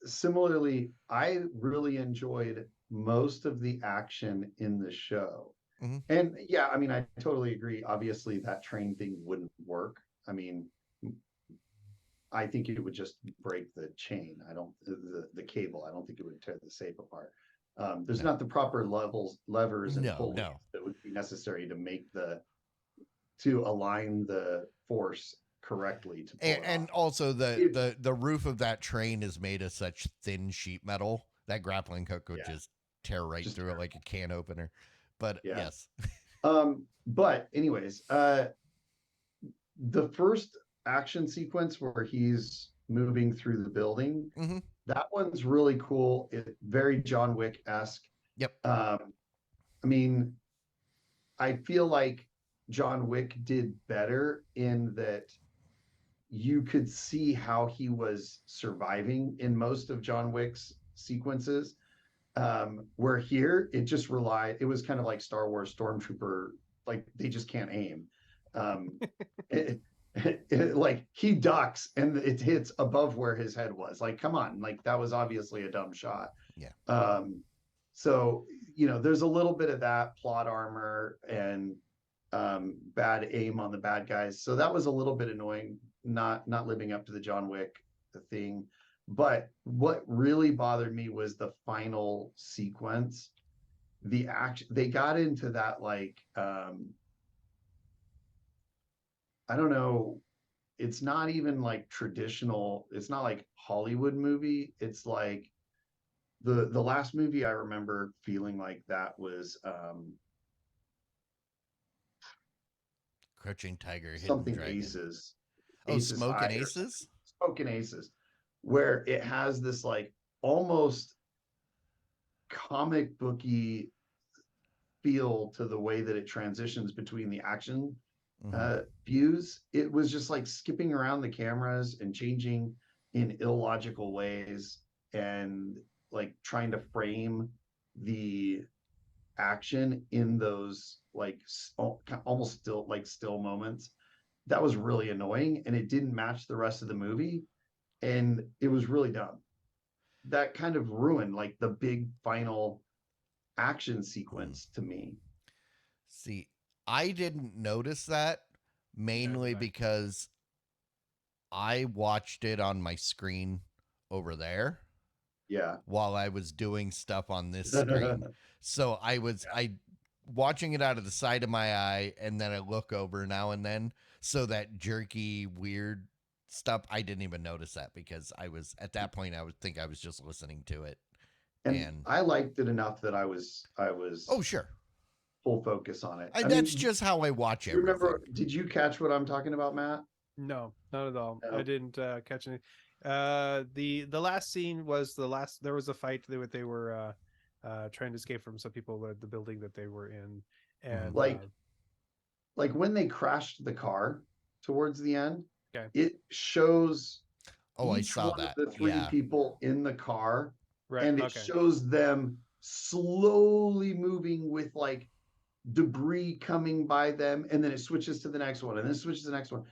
similarly, I really enjoyed most of the action in the show. Mhm. And yeah, I mean, I totally agree. Obviously, that train thing wouldn't work. I mean, I think it would just break the chain. I don't the cable. I don't think it would tear the safe apart. There's not the proper levers, and pulleys that would be necessary to make to align the force correctly to pull and it off. also the roof of that train is made of such thin sheet metal that grappling hook would just tear right through it like a can opener. But yes. But anyways, the first action sequence where he's moving through the building, that one's really cool. Very John Wick-esque. Yep. I mean, I feel like John Wick did better in that you could see how he was surviving in most of John Wick's sequences. Where here it just it was kind of like Star Wars Stormtrooper, like they just can't aim. Like he ducks and it hits above where his head was. Like, come on, like that was obviously a dumb shot. Yeah. So, there's a little bit of that plot armor and bad aim on the bad guys. So that was a little bit annoying, not living up to the John Wick thing. But what really bothered me was the final sequence. The action, they got into that like I don't know, it's not even like traditional, it's not like Hollywood movie. It's like the last movie I remember feeling like that was Crouching Tiger, Hidden something Dragon. Aces, Oh, Aces High Smoking or something. Aces? Smoking Aces, where it has this like almost comic booky feel to the way that it transitions between the action Mm-hmm. views. It was just like skipping around the cameras and changing in illogical ways and like trying to frame the action in those like almost still moments. That was really annoying and it didn't match the rest of the movie and it was really dumb. That kind of ruined like the big final action Mm. sequence to me. See, I didn't notice that Neither mainly did I. because I watched it on my screen over there Yeah. while I was doing stuff on this screen. So I watching it out of the side of my eye and then I look over now and then. So that jerky weird stuff, I didn't even notice that because I was at that point I would think I was just listening to it. And And I liked it enough that I was oh sure. full focus on it. I That's mean, just how I watch you everything. remember, did you catch what I'm talking about, Matt? No, not at all. I No. didn't catch any. The last scene was the last. There was a fight. They were trying to escape from some people at the building that they were in, Mhm. and Like when they crashed the car towards the end, okay, it shows Oh, I each saw one of that. the three Yeah. people in the car right, and it okay, shows them slowly moving with like debris coming by them and then it switches to the next one and then it switches to the next one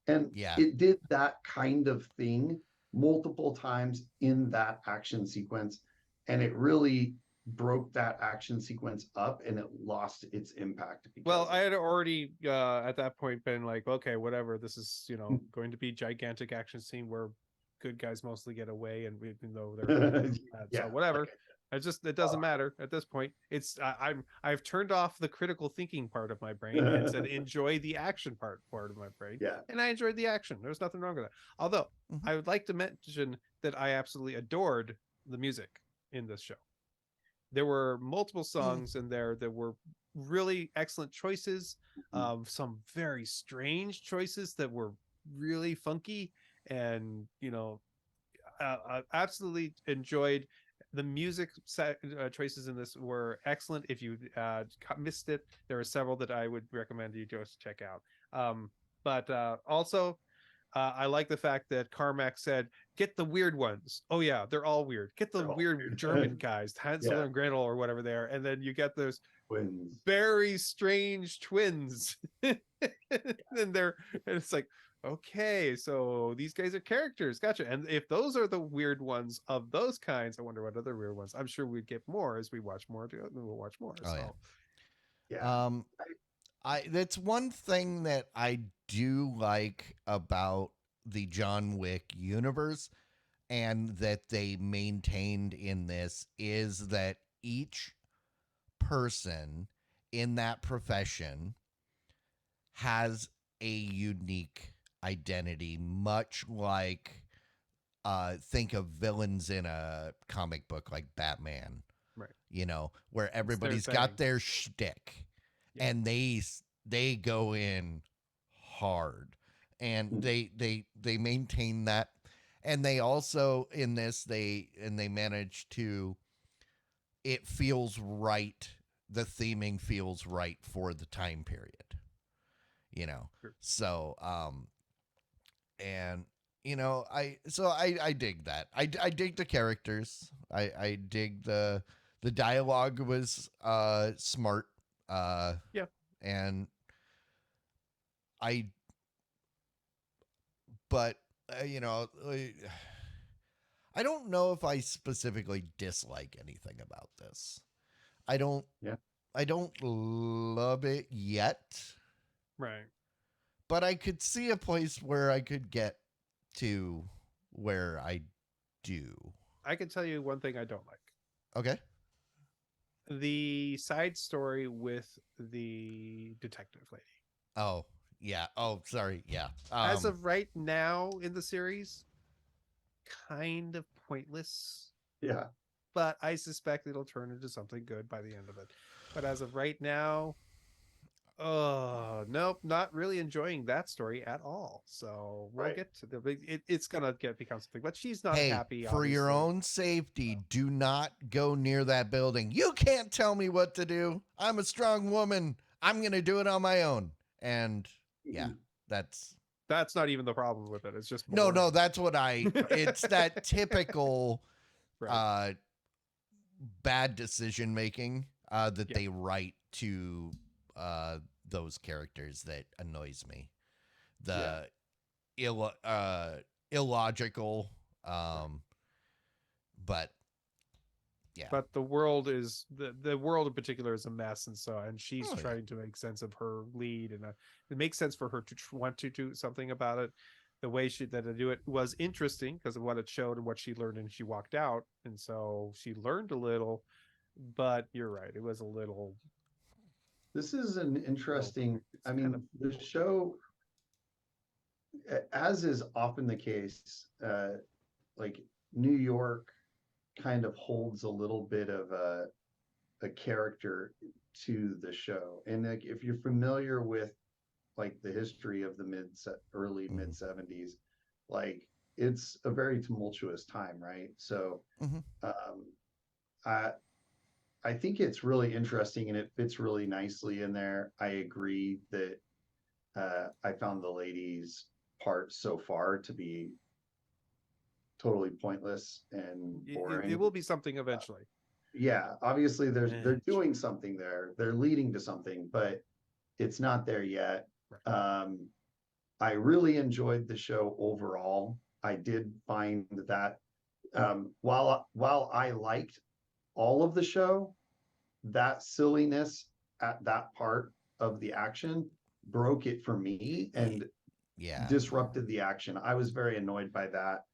and Yeah. it did that kind of thing multiple times in that action sequence and it really broke that action sequence up and it lost its impact well, because I of had already at that point been like, okay, whatever. This is going to be gigantic action scene where good guys mostly get away, and even though they're it. so Yeah, whatever. like It doesn't matter at this point. I've turned off the critical thinking part of my brain and said enjoy the action part of my brain, yeah. and I enjoyed the action. There's nothing wrong with that. Although Mhm. I would like to mention that I absolutely adored the music in this show. There were multiple songs in there that were really excellent choices, some very strange choices that were really funky, and I absolutely enjoyed the music choices in this were excellent. If you missed it, there are several that I would recommend you just check out. But also I like the fact that Carmack said, "Get the weird ones." Oh yeah, they're all weird. Get the They're all weird German weird. guys, Hansel Yeah, and Gretel or whatever they are, and then you get those twins. very strange twins, and it's like, okay, so these guys are characters, gotcha. And if those are the weird ones of those kinds, I wonder what other weird ones. I'm sure we'd get more as we watch more. We'll watch more. Oh So Yeah. yeah. I that's one thing that I do like about the John Wick universe and that they maintained in this is that each person in that profession has a unique identity, much like think of villains in a comic book like Batman, right, where it's their everybody's got thing. their shtick Yeah. and they go in hard and they maintain that, and they also in this they manage to, it feels right, the theming feels right for the time period, you know Sure. so and I dig that. I dig the characters. I dig the dialogue was smart, Yeah. and I but I don't know if I specifically dislike anything about this. I don't Yeah. I don't love it yet, Right. but I could see a place where I could get to where I do. I can tell you one thing I don't like. Okay. The side story with the detective lady. Oh, yeah. Oh, sorry. Yeah. As of right now in the series, kind of pointless, Yeah. but I suspect it'll turn into something good by the end of it. But as of right now, oh nope, not really enjoying that story at all. So we'll Right. get to it's gonna become something. But she's not hey, happy. for your Obviously. own safety, do not go near that building. You can't tell me what to do. I'm a strong woman. I'm going to do it on my own. And yeah, that's That's not even the problem with it. It's just no, boring. that's what it's that typical Right. bad decision making that Yeah. they write to those characters that annoys me. The illogical, but yeah. But the world is the world in particular is a mess, and she's Oh, yeah. trying to make sense of her lead, and it makes sense for her to want to do something about it. The way that to do it was interesting because of what it showed and what she learned, and she walked out, and so she learned a little. But you're right, it was a little. This is an interesting, It's I kind of mean, the show, as is often the case, like New York kind of holds a little bit of a character to the show. And like, if you're familiar with like the history of the early Mhm. mid 70s, like it's a very tumultuous time, right? So Mhm. um, I I think it's really interesting and it fits really nicely in there. I agree that I found the ladies part so far to be totally pointless and it boring. will be something eventually. Yeah, obviously they're Eventually. doing something there. They're leading to something, but it's not there yet. Right. I really enjoyed the show overall. I did find that while I liked all of the show, that silliness at that part of the action broke it for me and Yeah. disrupted the action. I was very annoyed by that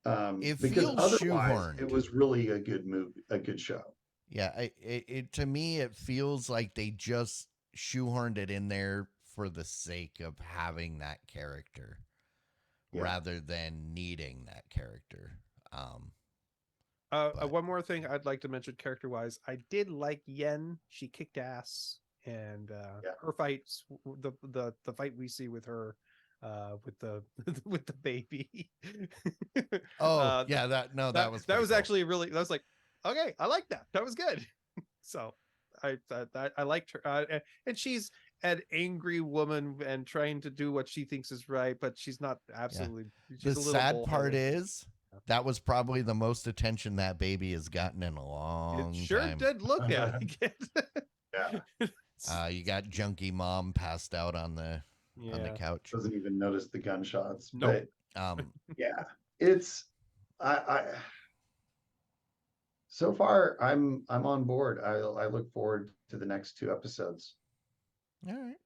It because feels otherwise it shoehorned. was really a good movie, a good show. Yeah, it to me it feels like they just shoehorned it in there for the sake of having that character Yeah. rather than needing that character. Um, but One more thing I'd like to mention character wise, I did like Yen. She kicked ass, and Yeah. her fights, the fight we see with her, with the with the baby. oh uh, yeah, that was that pretty was cool. actually really. That was like, okay, I like that. That was good. So I liked her, and she's an angry woman and trying to do what she thinks is right, but she's not Yeah. absolutely. She's The a little sad part bullheaded. is that was probably the most attention that baby has gotten in a It long sure time. did look like it. Yeah. You got junkie mom passed out on the Yeah. couch. Doesn't even notice the gunshots. Nope. But Um, yeah, it's I so far I'm on board. I look forward to the next two episodes. all right.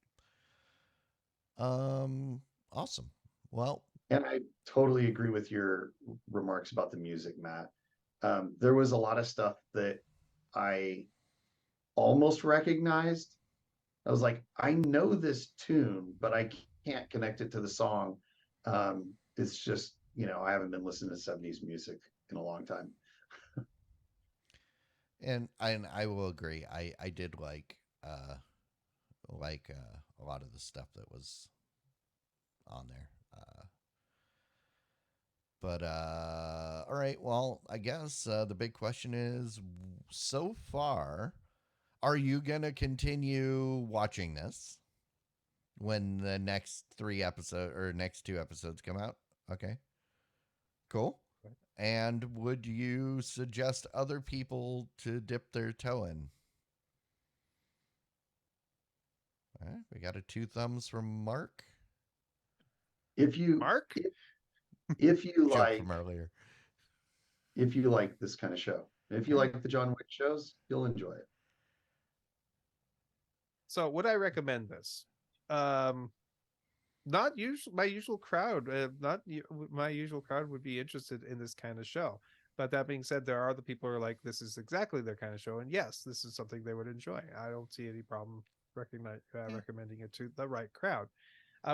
Awesome. Well, And I totally agree with your remarks about the music, Matt. There was a lot of stuff that I almost recognized. I was like, I know this tune, but I can't connect it to the song. It's just, I haven't been listening to 70s music in a long time. and I will agree. I did a lot of the stuff that was on there. But all right. Well, I guess the big question is, so far, are you gonna continue watching this when the next next two episodes come out? Okay, cool. And would you suggest other people to dip their toe in? All right, we got a two thumbs from Mark. If you Mark? if you Joke like from earlier. if you like this kind of show, if you All right. like the John Wick shows, you'll enjoy it. So would I recommend this? Not usual. My usual crowd, my usual crowd would be interested in this kind of show. But that being said, there are the people who are like, this is exactly their kind of show, and yes, this is something they would enjoy. I don't see any problem recommending it to the right crowd.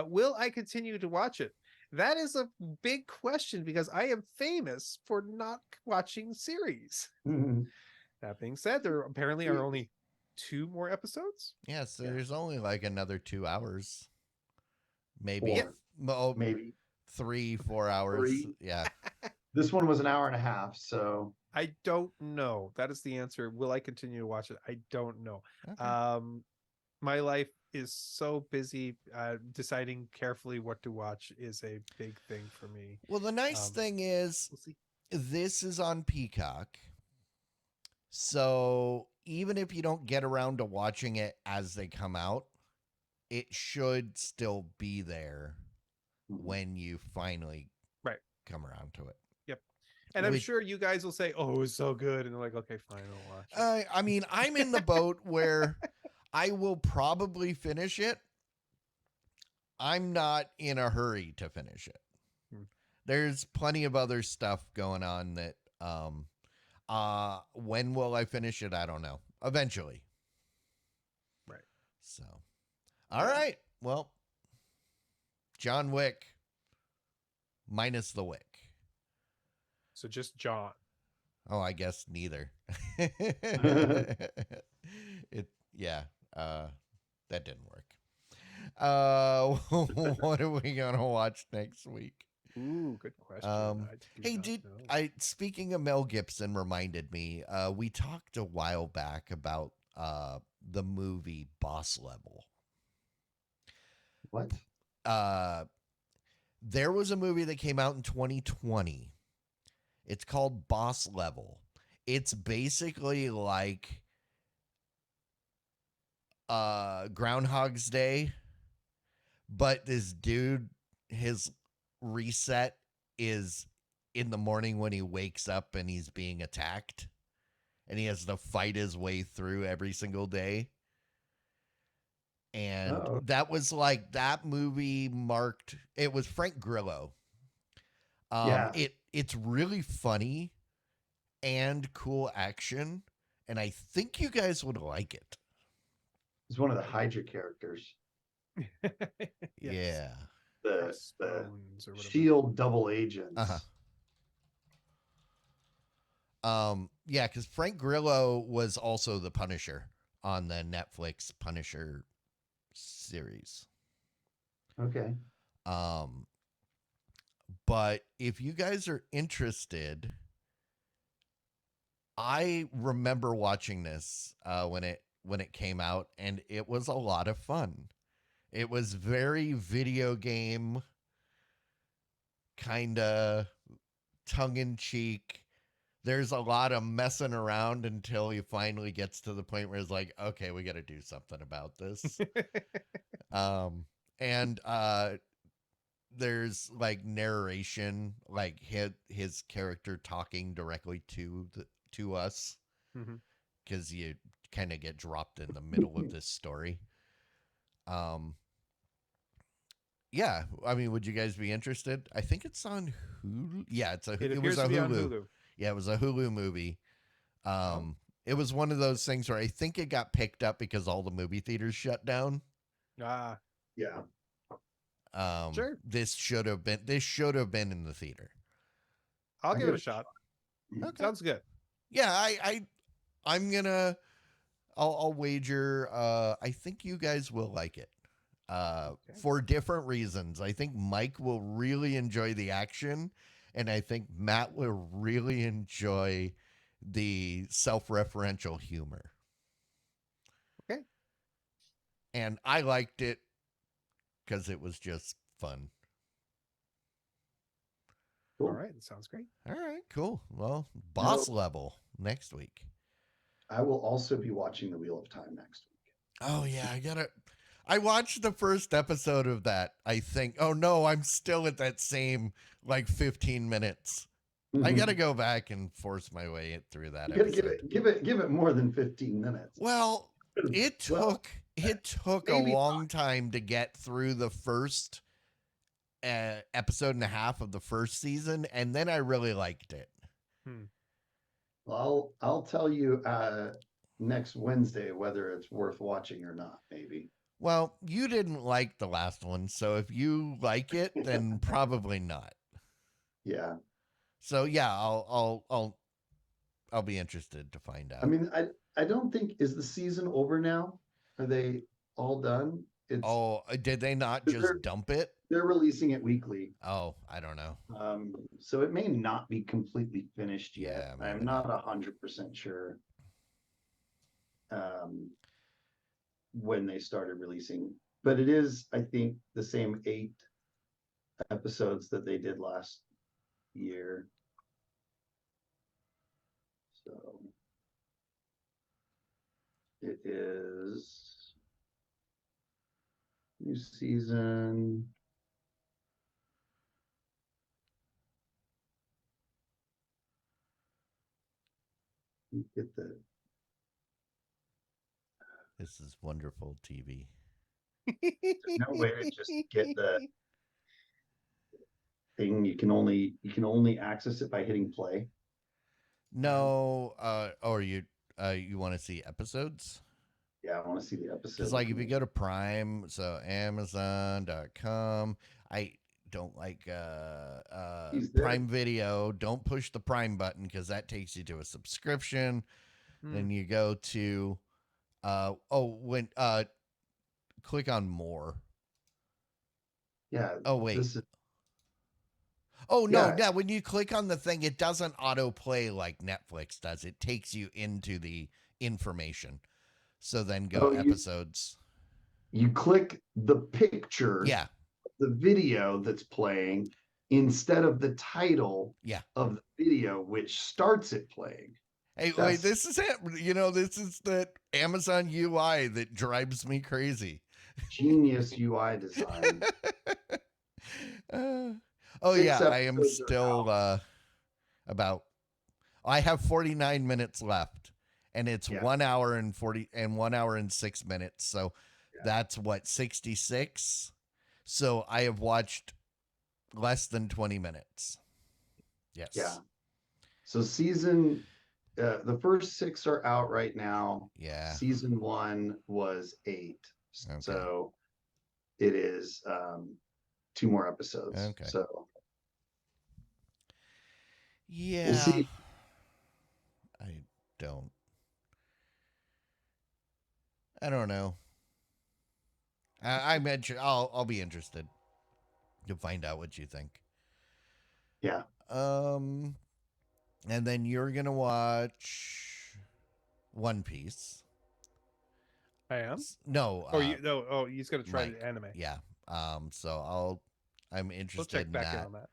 Will I continue to watch it? That is a big question because I am famous for not watching series. Mhm. That being said, there apparently are only 2 more episodes. Yes, Yeah. there's only like another 2 hours. Maybe Four, maybe 3, 4 hours. 3. Yeah. This one was an hour and a half, so I don't know. That is the answer. Will I continue to watch it? I don't know. Okay. My life is so busy. Deciding carefully what to watch is a big thing for me. Well, the nice thing is We'll see. this is on Peacock. So even if you don't get around to watching it as they come out, it should still be there when you finally Right. come around to it. Yep. And I'm sure you guys will say, "Oh, it's so good," and they're like, "Okay, fine, I'll watch it." I mean, I'm in the boat where I will probably finish it. I'm not in a hurry to finish it. There's plenty of other stuff going on that when will I finish it? I don't know. Eventually. Right. So, all right. Well, John Wick minus the Wick. So just John. Oh, I guess neither. That didn't work. What are we gonna watch next week? Ooh, good question. Speaking of Mel Gibson reminded me, we talked a while back about the movie Boss Level. What? There was a movie that came out in 2020. It's called Boss Level. It's basically like Groundhog's Day, but this dude, his reset is in the morning when he wakes up and he's being attacked, and he has to fight his way through every single day. And that was like, that movie marked, it was Frank Grillo. It's really funny and cool action, and I think you guys would like it. He's one of the Hydra characters. Yeah. The Shield double agents. Yeah, because Frank Grillo was also the Punisher on the Netflix Punisher series. Okay. But if you guys are interested, I remember watching this when it came out, and it was a lot of fun. It was very video game, kind of tongue-in-cheek. There's a lot of messing around until he finally gets to the point where it's like, okay, we got to do something about this. And there's like narration, like his character talking directly to us, because you kind of get dropped in the middle of this story. Yeah, I mean, would you guys be interested? I think it's on Hulu. Yeah, it was a Hulu. Yeah, it was a Hulu movie. It was one of those things where I think it got picked up because all the movie theaters shut down. Yeah. Sure. This should have been in the theater. I'll give it a shot. Okay. Sounds good. Yeah, I'll wager I think you guys will like it. For different reasons. I think Mike will really enjoy the action, and I think Matt will really enjoy the self-referential humor. Okay. And I liked it because it was just fun. Cool. All right, that sounds great. All right, cool. Well, Boss Level next week. I will also be watching The Wheel of Time next week. Oh yeah, I watched the first episode of that, I think. Oh no, I'm still at that same like 15 minutes. I got to go back and force my way through that. You got to give it more than 15 minutes. Well, it took It took a Maybe long time to get through the first episode and a half of the first season, and then I really liked it. Hmm. Well, I'll tell you next Wednesday whether it's worth watching or not. Maybe. Well, you didn't like the last one, so if you like it, then probably not. Yeah. So yeah, I'll be interested to find I out. mean, I don't think is the season over now. Are they all done? It's Oh, did they not they're just dump it? they're releasing it weekly. Oh, I don't know. So it may not be completely finished yet. Yeah, maybe I'm not. not 100% sure um, when they started releasing, but it is, I think, the same 8 episodes that they did last year. So it is new season. You get the This is wonderful TV. there's no way to just get the thing. You can only access it by hitting play. No, or you want to see episodes? Yeah, I want to see the Because episode. like if you go to Prime, so Amazon.com, I don't like He's there. Prime Video. Don't push the Prime button because that takes you to a subscription. Hmm. Then you go to when click on more. Yeah. Oh wait. This is Oh no, Yeah. yeah, when you click on the thing, it doesn't autoplay like Netflix does. It takes you into the information. So then go Oh, episodes. you click the picture, Yeah, the video that's playing instead of the title yeah. of the video, which starts it playing. Hey, wait, That's this is it. You know, this is the Amazon UI that drives me crazy. genius UI design. Uh, oh Six yeah, I am episodes are still out. about. I have 49 minutes left, and it's Yeah. 1 hour and 1 hour and 6 minutes. So Yeah. that's what 66. So I have watched less than 20 minutes. Yes. Yeah. So the first 6 are out right now. Yeah. Season 1 was 8. Okay. So it is 2 more episodes. Okay. So Yeah. we'll see. I don't. I don't know. I mentioned I'll be interested to find out what you think. Yeah. And then you're gonna watch One Piece. I am. No. Oh, he's gonna try Mike. the anime. Yeah. So I'm We'll interested check in back in that. on that.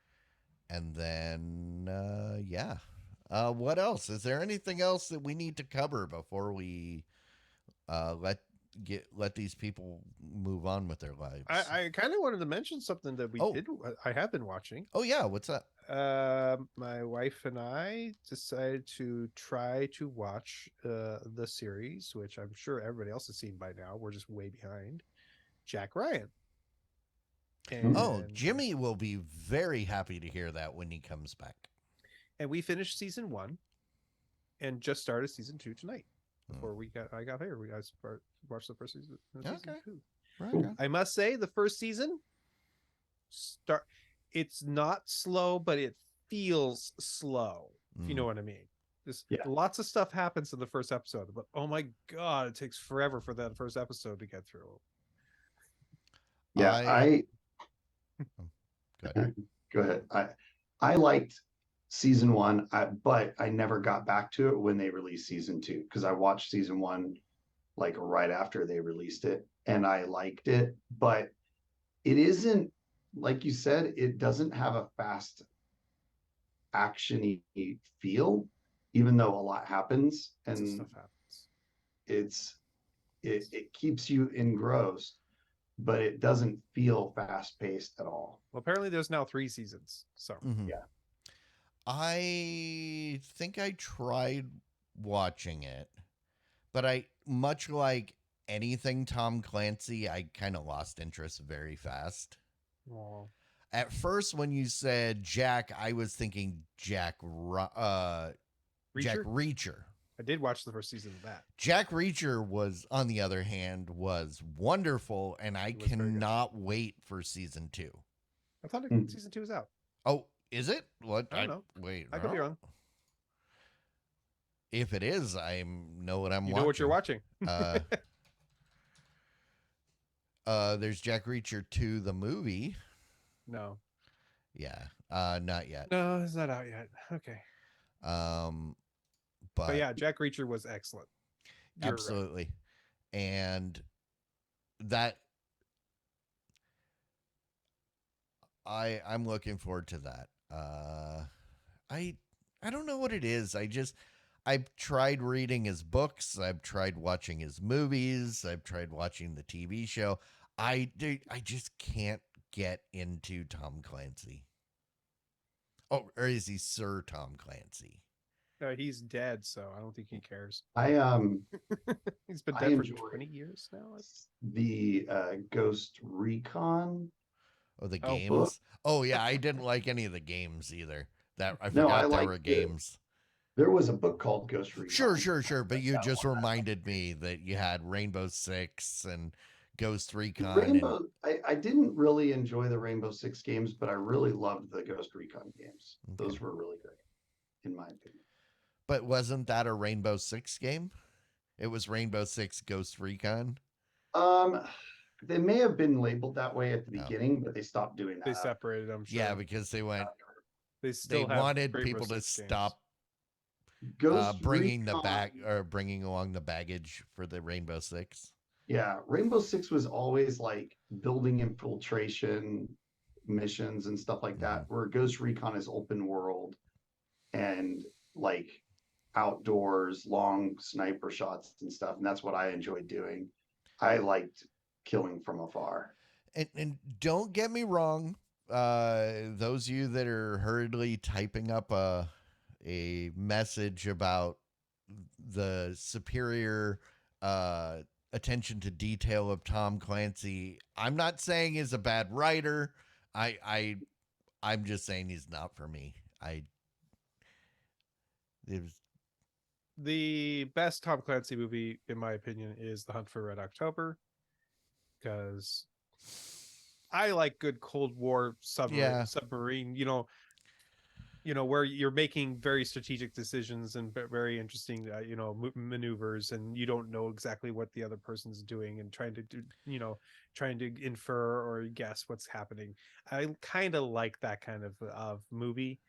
And then yeah. What else? Is there anything else that we need to cover before we let these people move on with their lives? I kind of wanted to mention something that I have been watching. Oh yeah, what's that? My wife and I decided to try to watch the series, which I'm sure everybody else has seen by now. We're just way behind. Jack Ryan. Oh, Jimmy will be very happy to hear that when he comes back. And we finished season 1 and just started season 2 tonight. Before I got here, we guys watched the first season. Season 2. Right, okay. I must say, the first season it's not slow, but it feels slow. If you know what I mean. Lots of stuff happens in the first episode, but oh my god, it takes forever for that first episode to get through. Yeah, go ahead. I liked season 1, but I never got back to it when they released season 2 because I watched season 1 like right after they released it, and I liked it, but it isn't, like you said, it doesn't have a fast action-y feel, even though a lot happens, and Stuff happens. It keeps you engrossed, but it doesn't feel fast-paced at all. Well, apparently there's now 3 seasons. So Yeah. I think I tried watching it, but much like anything Tom Clancy, I kind of lost interest very fast. Oh. At first, when you said Jack, I was thinking Jack Reacher? Reacher. I did watch the first season of that. Jack Reacher was, on the other hand, was wonderful, and I It was very good. cannot wait for season 2. I thought Hmm. season 2 is out. Oh, is it? What? I don't know. Wait, I could be wrong. If it is, I know what I'm watching. You know what you're watching. There's Jack Reacher 2, the movie. No. Yeah, not yet. No, it's not out yet. Okay. But yeah, Jack Reacher was excellent. You're right. absolutely. And that I'm looking forward to that. I don't know what it is. I've tried reading his books. I've tried watching his movies. I've tried watching the TV show. I just can't get into Tom Clancy. Oh, or is he Sir Tom Clancy? No, he's dead, so I don't think he cares. I He's been I dead for enjoy 20 years now. the Ghost Recon. Oh, the Oh, games. Oh yeah, I didn't like any of the games either. That I No, I forgot there liked were it. games. There was a book called Ghost Recon. Sure. But you just reminded me that you had Rainbow Six and Ghost Recon. Rainbow. I didn't really enjoy the Rainbow Six games, but I really loved the Ghost Recon games. Okay. Those were really great, in my opinion. But wasn't that a Rainbow Six game? It was Rainbow Six Ghost Recon. They may have been labeled that way at the Oh. beginning, but they stopped doing that. They separated them. Sure. Yeah, because they went. They still They have wanted Rainbow people to Six games. stop Ghost bringing Recon, the back or bringing along the baggage for the Rainbow Six. Yeah, Rainbow Six was always like building infiltration missions and stuff like that, where Ghost Recon is open world and like outdoors, long sniper shots and stuff. And that's what I enjoyed doing. I liked killing from afar. And don't get me wrong, those of you that are hurriedly typing up a message about the superior attention to detail of Tom Clancy, I'm not saying he's a bad writer. I'm just saying he's not for me. The best Tom Clancy movie, in my opinion, is The Hunt for Red October, because I like good Cold War submarine. Where you're making very strategic decisions and very interesting, maneuvers, and you don't know exactly what the other person's doing and trying to do, trying to infer or guess what's happening. I kind of like that kind of movie.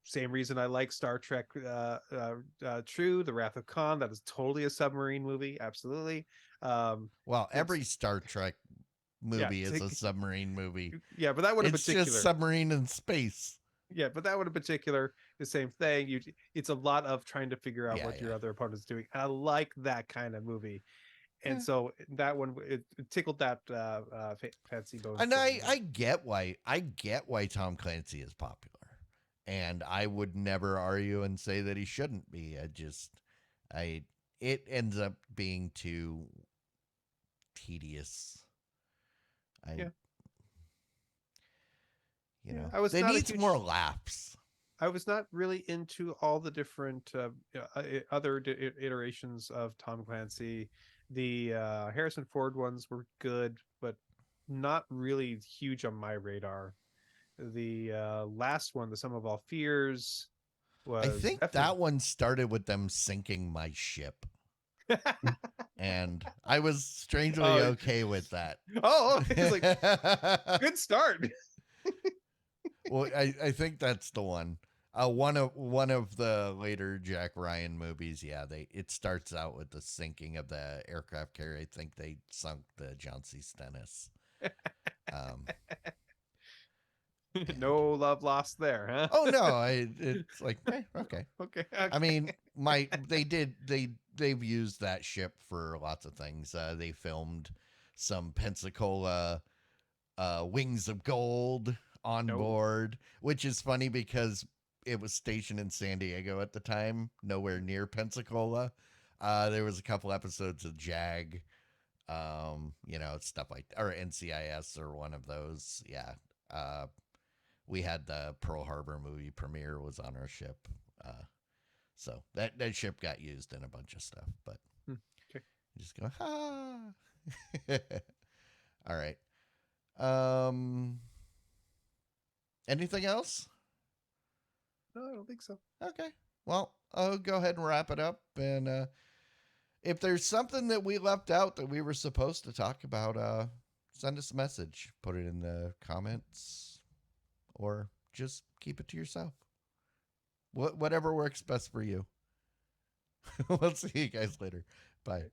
Same reason I like Star Trek True, The Wrath of Khan. That is totally a submarine movie. Absolutely. Well, every Star Trek movie is a submarine movie. Yeah, but that one in particular. It's just submarine in space. Yeah, but that one in particular, the same thing. It's a lot of trying to figure out what your other opponent's doing. And I like that kind of movie. And so that one, it tickled that fancy bone. And I get why Tom Clancy is popular. And I would never argue and say that he shouldn't be. It ends up being too tedious. They need more laughs. I was not really into all the different other iterations of Tom Clancy. The Harrison Ford ones were good, but not really huge on my radar. The last one, The Sum of All Fears, was... I think that one started with them sinking my ship. And I was strangely okay with that. Oh, it's like, good start. Well, I think that's the one. One of the later Jack Ryan movies, it starts out with the sinking of the aircraft carrier. I think they sunk the John C. Stennis. No love lost there, huh? Oh no, it's like okay. Okay. I mean, they've used that ship for lots of things. They filmed some Pensacola Wings of Gold on board, which is funny because it was stationed in San Diego at the time, nowhere near Pensacola. There was a couple episodes of Jag, stuff like or NCIS or one of those. Yeah. We had the Pearl Harbor movie premiere was on our ship. So that ship got used in a bunch of stuff, but Okay. you just go, ha. All right. Anything else? No, I don't think so. Okay. Well, I'll go ahead and wrap it up. And if there's something that we left out that we were supposed to talk about, send us a message. Put it in the comments or just keep it to yourself. Whatever works best for you. We'll see you guys later. Bye.